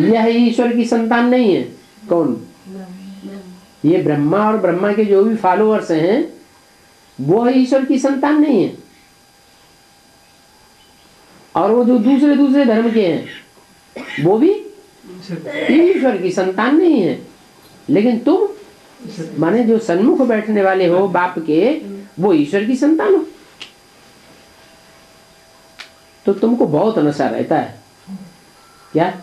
यह ईश्वर की संतान नहीं है। कौन? ये ब्रह्मा और ब्रह्मा के जो भी फॉलोअर्स हैं वो ईश्वर की संतान नहीं है। और वो जो दूसरे दूसरे धर्म के हैं वो भी ईश्वर की संतान नहीं है। लेकिन तुम माने जो सन्मुख बैठने वाले हो बाप के, वो ईश्वर की संतान हो। तो तुमको बहुत नशा रहता है। क्या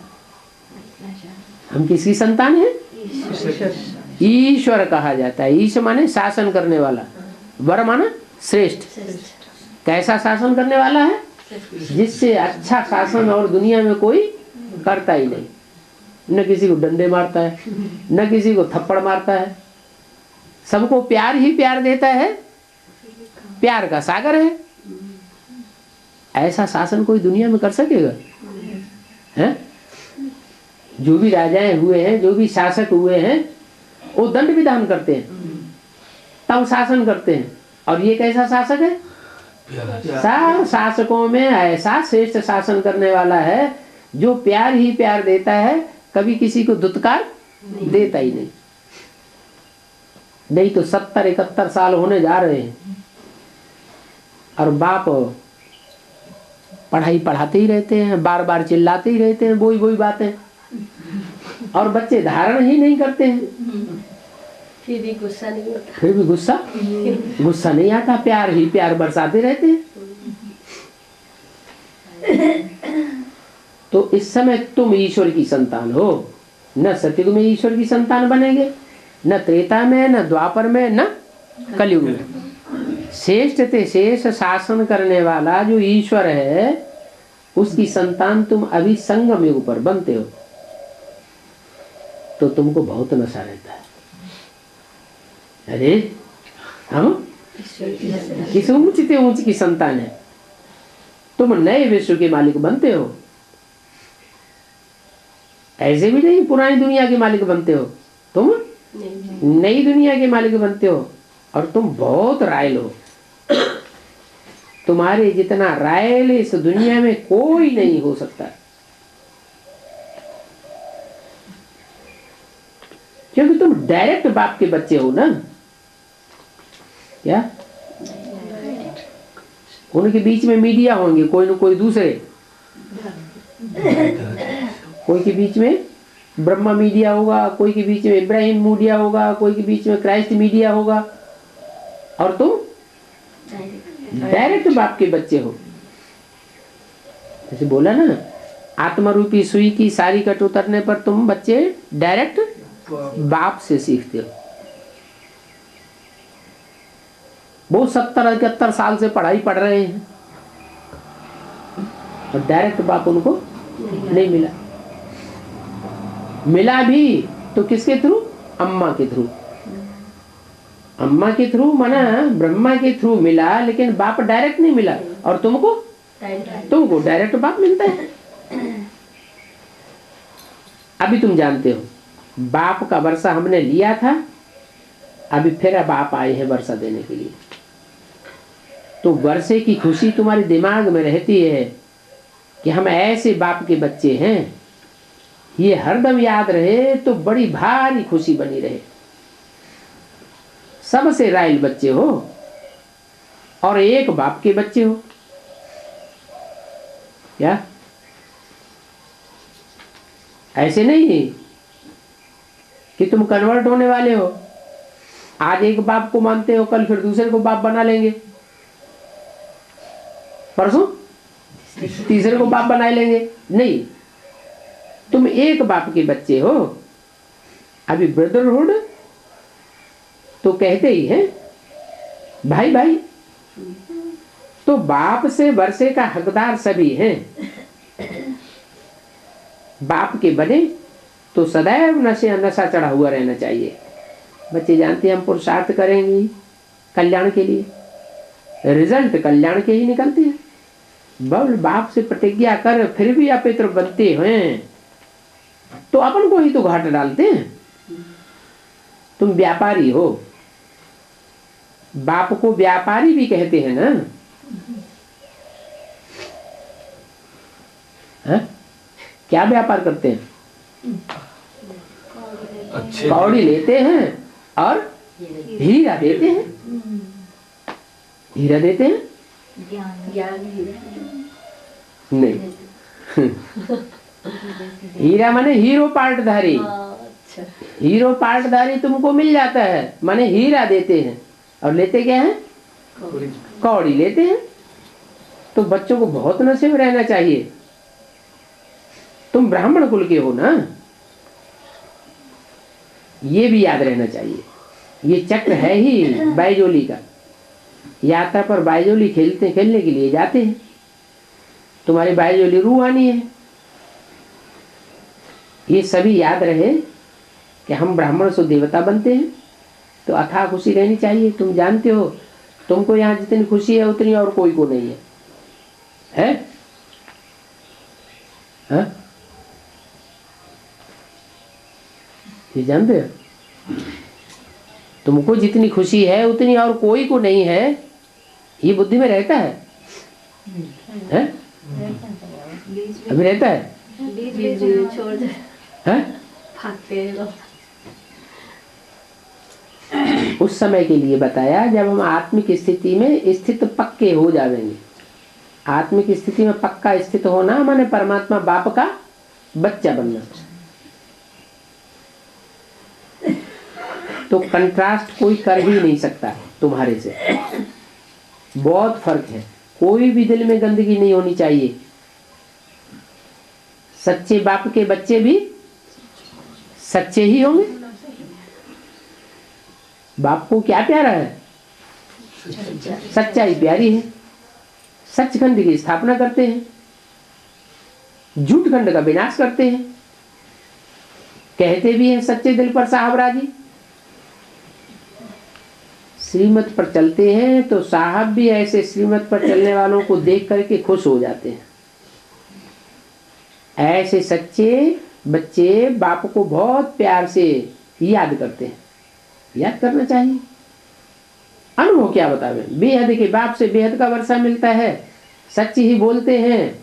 हम किसकी संतान है? ईश्वर कहा जाता है। ईश माने शासन करने वाला, वर माना श्रेष्ठ। कैसा शासन करने वाला है? जिससे अच्छा शासन और दुनिया में कोई करता ही नहीं। न किसी को डंडे मारता है, न किसी को थप्पड़ मारता है, सबको प्यार ही प्यार देता है, प्यार का सागर है। ऐसा शासन कोई दुनिया में कर सकेगा? हैं? जो भी राजाएं हुए हैं, जो भी शासक हुए हैं, वो दंड विधान करते हैं, तब शासन करते हैं। और ये कैसा शासक है? सब शासकों में ऐसा श्रेष्ठ शासन करने वाला है जो प्यार ही प्यार देता है, कभी किसी को दुत्कार देता ही नहीं। नहीं तो 70-71 साल होने जा रहे हैं और बाप पढ़ाई पढ़ाते ही रहते हैं, बार बार चिल्लाते ही रहते हैं वही वही बातें, और बच्चे धारण ही नहीं करते हैं। फिर भी गुस्सा नहीं आता। फिर भी गुस्सा नहीं आता, प्यार ही प्यार बरसाते रहते हैं। तो इस समय तुम ईश्वर की संतान हो। न सतयुग में ईश्वर की संतान बनेंगे, न त्रेता में, न द्वापर में, न कलयुग में। श्रेष्ठ ते शेष शासन करने वाला जो ईश्वर है, उसकी संतान तुम अभी संगम युग पर बनते हो। तो तुमको बहुत नशा रहता है। अरे हम किस ऊंच से ऊंच की संतान है। तुम नए विश्व के मालिक बनते हो, ऐसे भी नहीं पुरानी दुनिया के मालिक बनते हो, तुम नई दुनिया के मालिक बनते हो। और तुम बहुत रायल हो। तुम्हारे जितना रायल इस दुनिया में कोई नहीं हो सकता, क्योंकि तुम डायरेक्ट बाप के बच्चे हो ना। क्या उनके बीच में मीडिया होंगे, कोई न कोई दूसरे, कोई के बीच में ब्रह्मा मीडिया होगा, कोई के बीच में इब्राहिम मीडिया होगा, कोई के बीच में क्राइस्ट मीडिया होगा। और तुम डायरेक्ट बाप के बच्चे हो। जैसे बोला ना, आत्मा रूपी सुई की सारी कट उतरने पर तुम बच्चे डायरेक्ट बाप से सीखते हो। वो 70-71 साल से पढ़ाई पढ़ रहे हैं और डायरेक्ट बाप उनको नहीं मिला। मिला भी तो किसके थ्रू? अम्मा के थ्रू। अम्मा के थ्रू माना ब्रह्मा के थ्रू मिला, लेकिन बाप डायरेक्ट नहीं मिला। और तुमको डायरेक्ट बाप मिलता है। अभी तुम जानते हो बाप का वर्षा हमने लिया था, अभी फिर बाप आए हैं वर्षा देने के लिए। तो वर्षे की खुशी तुम्हारे दिमाग में रहती है कि हम ऐसे बाप के बच्चे हैं, ये हरदम याद रहे तो बड़ी भारी खुशी बनी रहे। सबसे राइल बच्चे हो और एक बाप के बच्चे हो। क्या ऐसे नहीं कि तुम कन्वर्ट होने वाले हो, आज एक बाप को मानते हो, कल फिर दूसरे को बाप बना लेंगे, परसों तीसरे को बाप बना लेंगे? नहीं, तुम एक बाप के बच्चे हो। अभी ब्रदरहुड तो कहते ही हैं भाई भाई, तो बाप से वर्षे का हकदार सभी हैं। बाप के बने तो सदैव नशा चढ़ा हुआ रहना चाहिए। बच्चे जानते हैं हम पुरुषार्थ करेंगे कल्याण के लिए, रिजल्ट कल्याण के ही निकलते हैं। बल बाप से प्रतिज्ञा कर फिर भी अपित्र बनते हैं तो अपन को ही तो घाट डालते हैं। तुम व्यापारी हो, बाप को व्यापारी भी कहते हैं ना। है? क्या व्यापार करते हैं? कौड़ी लेते हैं और हीरा देते हैं। हीरा देते हैं नहीं हीरा माने हीरो पार्टधारी। हीरो पार्टधारी तुमको मिल जाता है, माने हीरा देते हैं। और लेते क्या है? कौड़ी लेते हैं। तो बच्चों को बहुत नशे में रहना चाहिए। तुम ब्राह्मण कुल के हो ना, ये भी याद रहना चाहिए। ये चक्र है ही बायजोली का। यात्रा पर बायजोली खेलने के लिए जाते हैं। तुम्हारी बायजोली रूहानी है। ये सभी याद रहे कि हम ब्राह्मण से देवता बनते हैं तो अथाह खुशी रहनी चाहिए। तुम जानते हो तुमको यहाँ जितनी खुशी है उतनी और कोई को नहीं है। हाँ? ये जानते हो तुमको जितनी खुशी है उतनी और कोई को नहीं है। ये बुद्धि में रहता है? अभी रहता है? छोड़ दे। उस समय के लिए बताया जब हम आत्मिक स्थिति में स्थित पक्के हो जाएंगे। आत्मिक स्थिति में पक्का स्थित होना माने परमात्मा बाप का बच्चा बनना। तो कंट्रास्ट कोई कर ही नहीं सकता तुम्हारे से। बहुत फर्क है। कोई भी दिल में गंदगी नहीं होनी चाहिए। सच्चे बाप के बच्चे भी सच्चे ही होंगे। बाप को क्या प्यारा है? सच्चाई प्यारी है। सचखंड की स्थापना करते हैं, झूठखंड का विनाश करते हैं। कहते भी हैं सच्चे दिल पर साहब राजी। श्रीमत पर चलते हैं तो साहब भी ऐसे श्रीमत पर चलने वालों को देख करके खुश हो जाते हैं। ऐसे सच्चे बच्चे बाप को बहुत प्यार से याद करते हैं। याद करना चाहिए। अनुभव क्या बतावे? बेहद के बाप से बेहद का वर्षा मिलता है। सच ही बोलते हैं,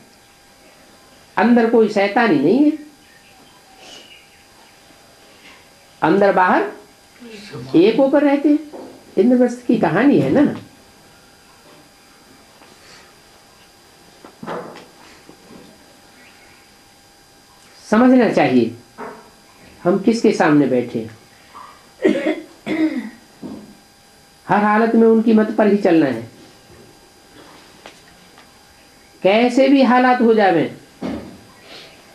अंदर कोई शैतानी नहीं है। अंदर बाहर एक होकर रहते हैं। इंद्रप्रस्थ की कहानी है ना। समझना चाहिए हम किसके सामने बैठे हैं। हर हालत में उनकी मत पर ही चलना है। कैसे भी हालात हो जावे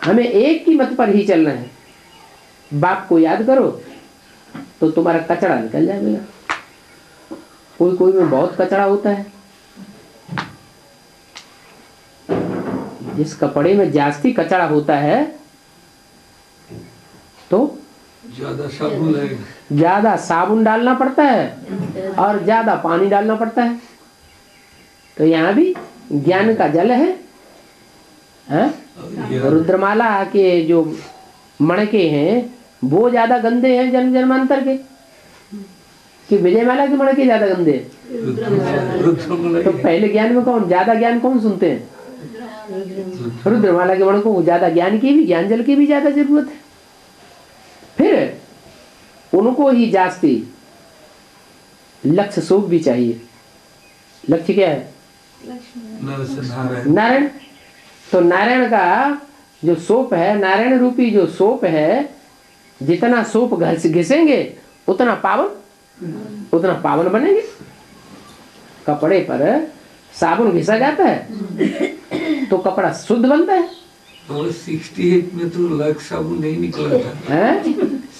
हमें एक की मत पर ही चलना है। बाप को याद करो तो तुम्हारा कचरा निकल जाएगा। कोई कोई में बहुत कचरा होता है। जिस कपड़े में जास्ती कचरा होता है तो ज्यादा साबुन लगेगा, ज्यादा साबुन डालना पड़ता है और ज्यादा पानी डालना पड़ता है। तो यहाँ भी ज्ञान का जल है, रुद्रमाला के जो मणके हैं वो ज्यादा गंदे हैं जन्म जन्मांतर के कि विजयमाला के मणके ज्यादा गंदे हैं। तो पहले ज्ञान में कौन ज्यादा ज्ञान कौन सुनते हैं? रुद्रमाला के मणकों को ज्यादा ज्ञान की भी, ज्ञान जल की भी ज्यादा जरूरत है। फिर उनको ही जास्ती लक्ष्य सोप भी चाहिए। लक्ष्य क्या है? नारायण। तो नारायण का जो सोप है, नारायण रूपी जो सोप है, जितना सोप घिसेंगे उतना पावन बनेंगे। कपड़े पर साबुन घिसा जाता है तो कपड़ा शुद्ध बनता है। और 68 में तो लाख साबुन नहीं निकला था।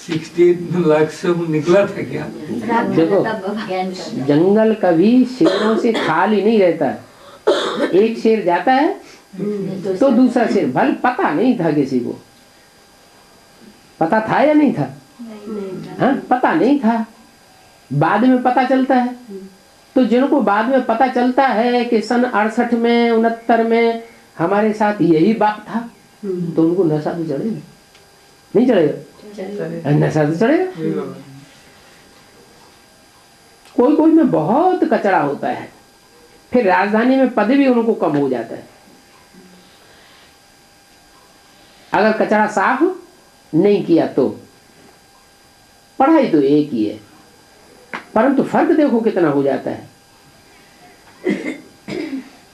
68 में लाख साबुन निकला था क्या? देखो जंगल कभी शेरों से खाली नहीं रहता। एक शेर जाता है तो दूसरा शेर, भले पता नहीं था किसी को, पता था या नहीं था? हाँ, पता नहीं था, बाद में पता चलता है। तो जिनको बाद में पता चलता है कि सन 68 में 69 में हमारे साथ यही बात था, तो उनको नशा तो चढ़ेगा नहीं चढ़ेगा? नशा तो चढ़ेगा। कोई कोई में बहुत कचरा होता है, फिर राजधानी में पद भी उनको कम हो जाता है। अगर कचरा साफ नहीं किया तो पढ़ाई तो एक ही है, परंतु फर्क देखो कितना हो जाता है।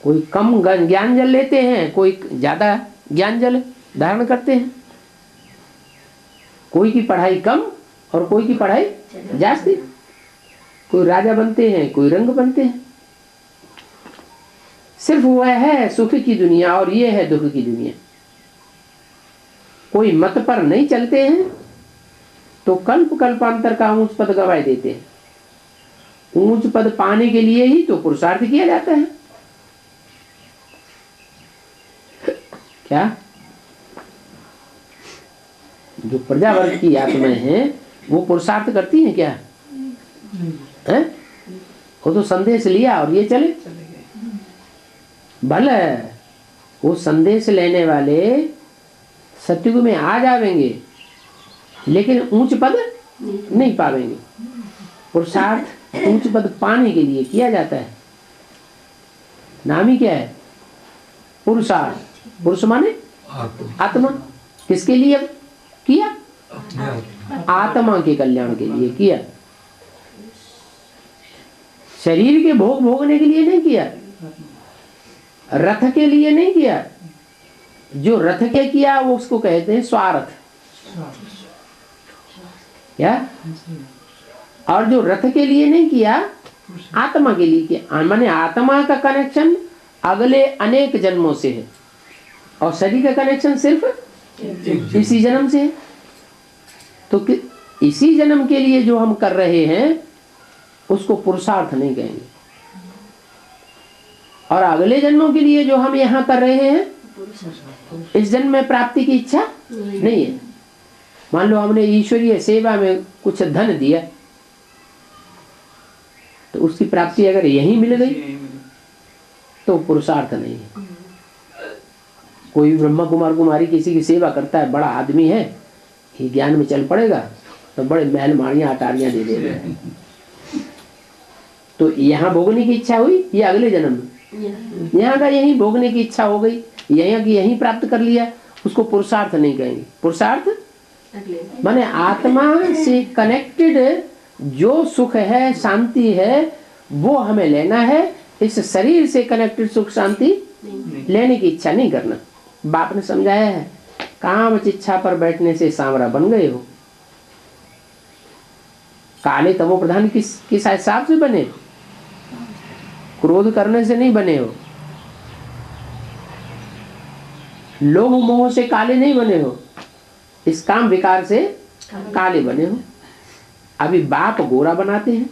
कोई कम ज्ञान जल लेते हैं, कोई ज्यादा ज्ञान जल धारण करते हैं। कोई की पढ़ाई कम और कोई की पढ़ाई जास्ती। कोई राजा बनते हैं, कोई रंग बनते हैं। सिर्फ वह है सुख की दुनिया और ये है दुख की दुनिया। कोई मत पर नहीं चलते हैं तो कल्प कल्पांतर का ऊंच पद गवाए देते हैं। ऊंच पद पाने के लिए ही तो पुरुषार्थ किया जाता है। क्या जो प्रजा वर्ग की आत्माएं हैं वो पुरुषार्थ करती हैं क्या? हैं? वो तो संदेश लिया और ये चले भले वो संदेश लेने वाले सत्युग में आ जाएंगे लेकिन ऊंच पद नहीं पावेंगे। पुरुषार्थ ऊंच पद पाने के लिए किया जाता है। नाम ही क्या है? पुरुषार्थ। पुरुष माने आत्मा। किसके लिए किया? आत्मा के कल्याण के लिए किया। शरीर के भोग भोगने के लिए नहीं किया, रथ के लिए नहीं किया। जो रथ के किया वो उसको कहते हैं स्वार्थ। क्या? और जो रथ के लिए नहीं किया, आत्मा के लिए किया। माने आत्मा का कनेक्शन अगले अनेक जन्मों से है और शरीर का कनेक्शन सिर्फ इसी जन्म से है। तो इसी जन्म के लिए जो हम कर रहे हैं उसको पुरुषार्थ नहीं कहेंगे, और अगले जन्मों के लिए जो हम यहाँ कर रहे हैं इस जन्म में प्राप्ति की इच्छा नहीं है। मान लो हमने ईश्वरीय सेवा में कुछ धन दिया तो उसकी प्राप्ति अगर यही मिल गई तो पुरुषार्थ नहीं है। कोई ब्रह्मा कुमार कुमारी किसी की सेवा करता है, बड़ा आदमी है, ये ज्ञान में चल पड़ेगा तो बड़े महल माड़ियां अटारियां दे देगा। तो यहाँ भोगने की इच्छा हुई, ये अगले जन्म में यहाँ का यही भोगने की इच्छा हो गई, यहाँ की यही प्राप्त कर लिया, उसको पुरुषार्थ नहीं कहेंगे। पुरुषार्थ माने आत्मा से कनेक्टेड जो सुख है, शांति है, वो हमें लेना है। इस शरीर से कनेक्टेड सुख शांति लेने की इच्छा नहीं करना। बाप ने समझाया है, काम चिच्छा पर बैठने से सांवरा बन गए हो। काले तमो प्रधान किस हिसाब से बने? क्रोध करने से नहीं बने हो, लोभ मोह से काले नहीं बने हो, इस काम विकार से काले बने हो। अभी बाप गोरा बनाते हैं,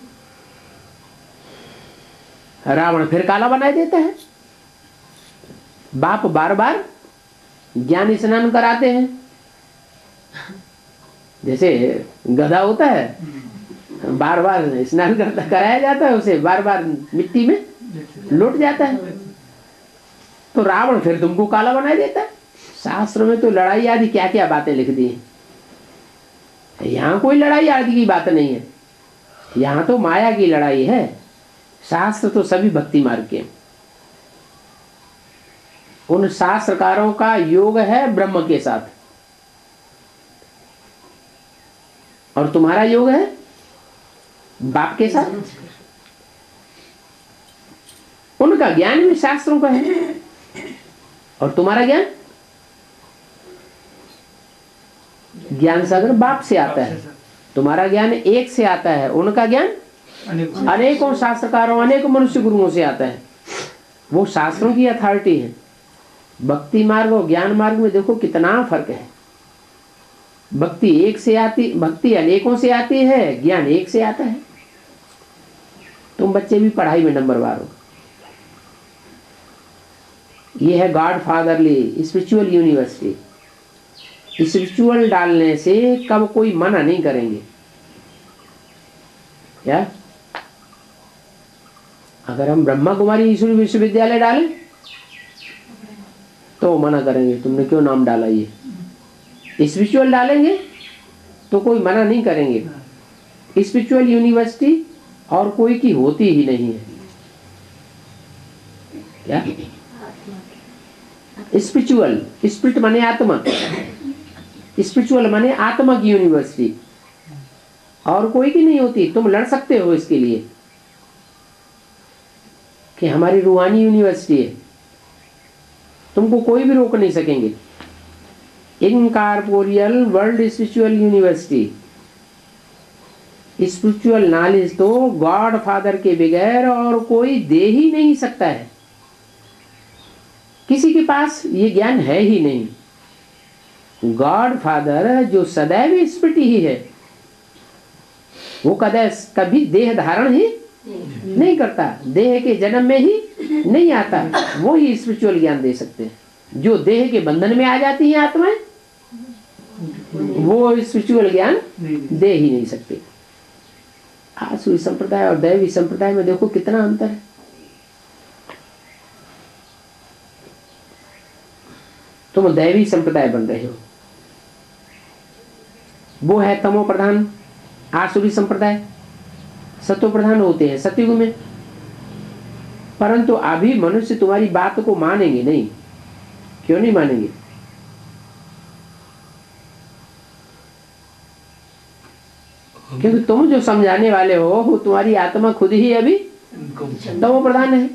रावण फिर काला बनाए देता है। बाप बार बार ज्ञान स्नान कराते हैं, जैसे गधा होता है बार बार स्नान कराया जाता है, उसे बार बार मिट्टी में लौट जाता है, तो रावण फिर तुमको काला बनाए देता है। शास्त्र में तो लड़ाई आदि क्या क्या बातें लिख दी हैं, यहाँ कोई लड़ाई आदि की बात नहीं है, यहाँ तो माया की लड़ाई है। शास्त्र तो सभी भक्ति मार्ग के, उन शास्त्रकारों का योग है ब्रह्म के साथ, और तुम्हारा योग है बाप के साथ। उनका ज्ञान भी शास्त्रों का है, और तुम्हारा ज्ञान सागर बाप से आता है। तुम्हारा ज्ञान एक से आता है, उनका ज्ञान अनेकों शास्त्रकारों अनेकों मनुष्य गुरुओं से आता है। वो शास्त्रों की अथॉरिटी है। भक्ति मार्ग और ज्ञान मार्ग में देखो कितना फर्क है। भक्ति एक से आती, भक्ति अनेकों से आती है, ज्ञान एक से आता है। तुम बच्चे भी पढ़ाई में नंबरवार हो। ये है God fatherly spiritual university. Spiritual डालने से कब कोई मना नहीं करेंगे। क्या अगर हम ब्रह्मा कुमारी ईश्वरी विश्वविद्यालय डालें तो मना करेंगे, तुमने क्यों नाम डाला ये। स्पिरिचुअल डालेंगे तो कोई मना नहीं करेंगे। स्पिरिचुअल यूनिवर्सिटी और कोई की होती ही नहीं है। क्या स्पिरिचुअल, स्पिरिट माने आत्मा, स्पिरिचुअल माने आत्मा की यूनिवर्सिटी, और कोई की नहीं होती। तुम लड़ सकते हो इसके लिए कि हमारी रूहानी यूनिवर्सिटी है, तुमको कोई भी रोक नहीं सकेंगे। Incorporeal world spiritual university. Spiritual knowledge तो गॉड फादर के बगैर और कोई दे ही नहीं सकता है। किसी के पास ये ज्ञान है ही नहीं। गॉड फादर जो सदैव स्पिरिट ही है, वो कभी देह धारण ही नहीं करता, देह के जन्म में ही नहीं आता। वो ही स्पिरिचुअल ज्ञान दे सकते हैं। जो देह के बंधन में आ जाती है आत्माएं, वो स्पिरिचुअल ज्ञान दे ही नहीं सकते। आसुरी संप्रदाय और दैवी संप्रदाय में देखो कितना अंतर है। तुम दैवी संप्रदाय बन रहे हो, वो है तमो प्रधान आसुरी संप्रदाय। सत्व प्रधान होते हैं सतयुग में। परंतु अभी मनुष्य तुम्हारी बात को मानेंगे नहीं। क्यों नहीं मानेंगे? क्योंकि तुम जो समझाने वाले हो वो तुम्हारी आत्मा खुद ही अभी तमो प्रधान है।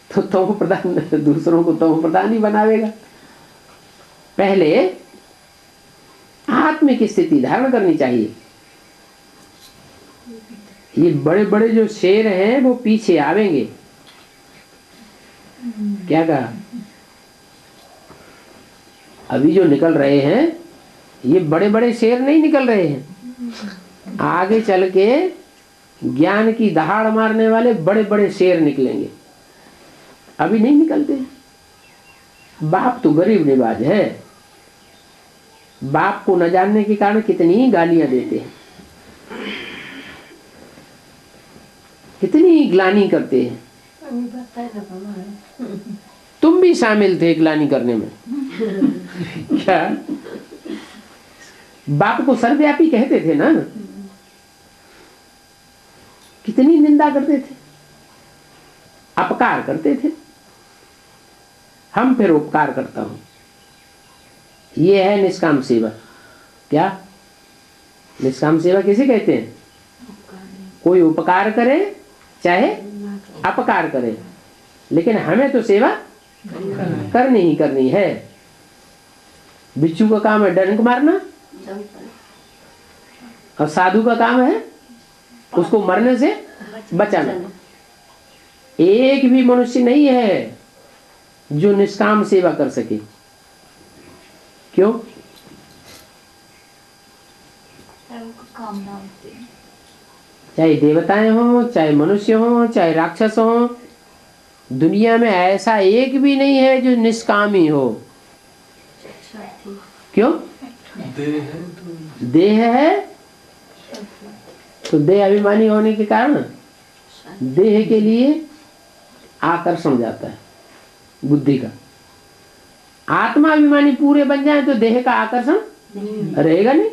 तो तमो प्रधान दूसरों को तमो प्रधान ही बनावेगा। पहले आत्मिक स्थिति धारण करनी चाहिए। ये बड़े बड़े जो शेर हैं वो पीछे आवेंगे। क्या कहा? अभी जो निकल रहे हैं ये बड़े बड़े शेर नहीं निकल रहे हैं। आगे चल के ज्ञान की दहाड़ मारने वाले बड़े बड़े शेर निकलेंगे। अभी नहीं निकलते। बाप तो गरीब निवाज है। बाप को न जानने के कारण कितनी गालियां देते हैं, कितनी ग्लानि करते हैं। तुम भी शामिल थे ग्लानि करने में। क्या बाप को सर्वव्यापी कहते थे ना? कितनी निंदा करते थे, अपकार करते थे। हम फिर उपकार करता हूं। ये है निष्काम सेवा। क्या निष्काम सेवा किसे कहते हैं? कोई उपकार करे चाहे अपकार करे, लेकिन हमें तो सेवा करनी ही करनी है। बिच्छू का काम है डंक मारना, और साधु का काम है उसको मरने से बचाना। एक भी मनुष्य नहीं है जो निष्काम सेवा कर सके। क्यों? कामना होती है। चाहे देवताएं हो, चाहे मनुष्य हो, चाहे राक्षस हो, दुनिया में ऐसा एक भी नहीं है जो निष्कामी हो। क्यों? देह है तो देह अभिमानी होने के कारण देह के लिए आकर्षण जाता है बुद्धि का। आत्मा अभिमानी पूरे बन जाए तो देह का आकर्षण रहेगा नहीं।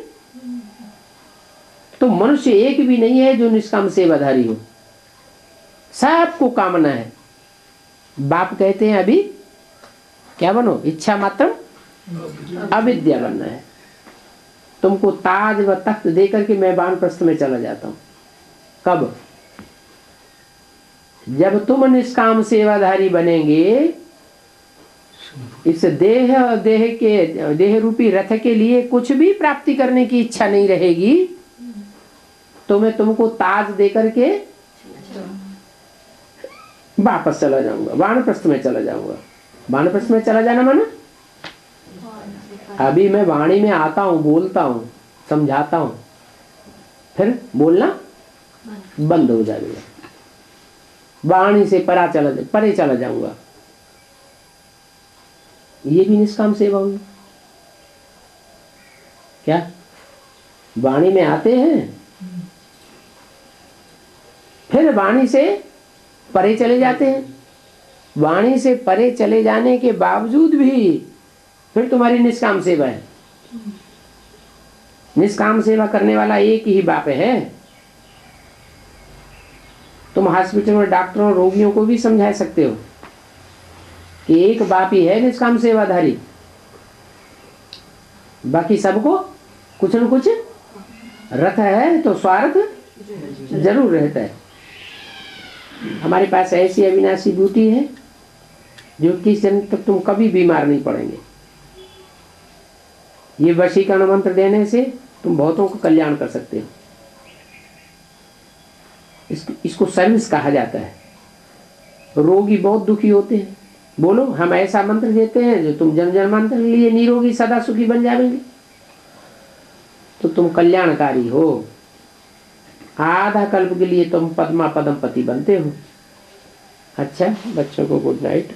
तो मनुष्य एक भी नहीं है जो निष्काम सेवाधारी हो। सबको कामना है। बाप कहते हैं अभी क्या बनो? इच्छा मात्र अविद्या बनना है। तुमको ताज व तख्त दे करके मैं वानप्रस्थ में चला जाता हूं। कब? जब तुम निष्काम सेवाधारी बनेंगे, इस देह रूपी रथ के लिए कुछ भी प्राप्ति करने की इच्छा नहीं रहेगी, तो मैं तुमको ताज दे करके वापस चला जाऊंगा, वानप्रस्थ में चला जाऊंगा। वानप्रस्थ में चला जाना माना अभी मैं वाणी में आता हूं, बोलता हूं, समझाता हूं, फिर बोलना बंद हो जाएगा। वाणी से परे चला जाऊंगा। ये भी निष्काम सेवा होगी। क्या? वाणी में आते हैं, फिर वाणी से परे चले जाते हैं। वाणी से परे चले जाने के बावजूद भी फिर तुम्हारी निष्काम सेवा है। निष्काम सेवा करने वाला एक ही बाप है। तुम हॉस्पिटल में डॉक्टरों रोगियों को भी समझा सकते हो कि एक बाप ही है निष्काम सेवाधारी, बाकी सबको कुछ न कुछ रथ है तो स्वार्थ जरूर रहता है। हमारे पास ऐसी अविनाशी ब्यूटी है जो किस जन्म तक तुम कभी बीमार नहीं पड़ेंगे। ये वशीकरण मंत्र देने से तुम बहुतों को कल्याण कर सकते हो। इसको सर्विस कहा जाता है। रोगी बहुत दुखी होते हैं, बोलो हम ऐसा मंत्र देते हैं जो तुम जन्म जन्मांतर के लिए निरोगी सदा सुखी बन जाएंगे, तो तुम कल्याणकारी हो। आधा कल्प के लिए तुम पद्मा पदम पति बनते हो। अच्छा, बच्चों को गुड नाइट।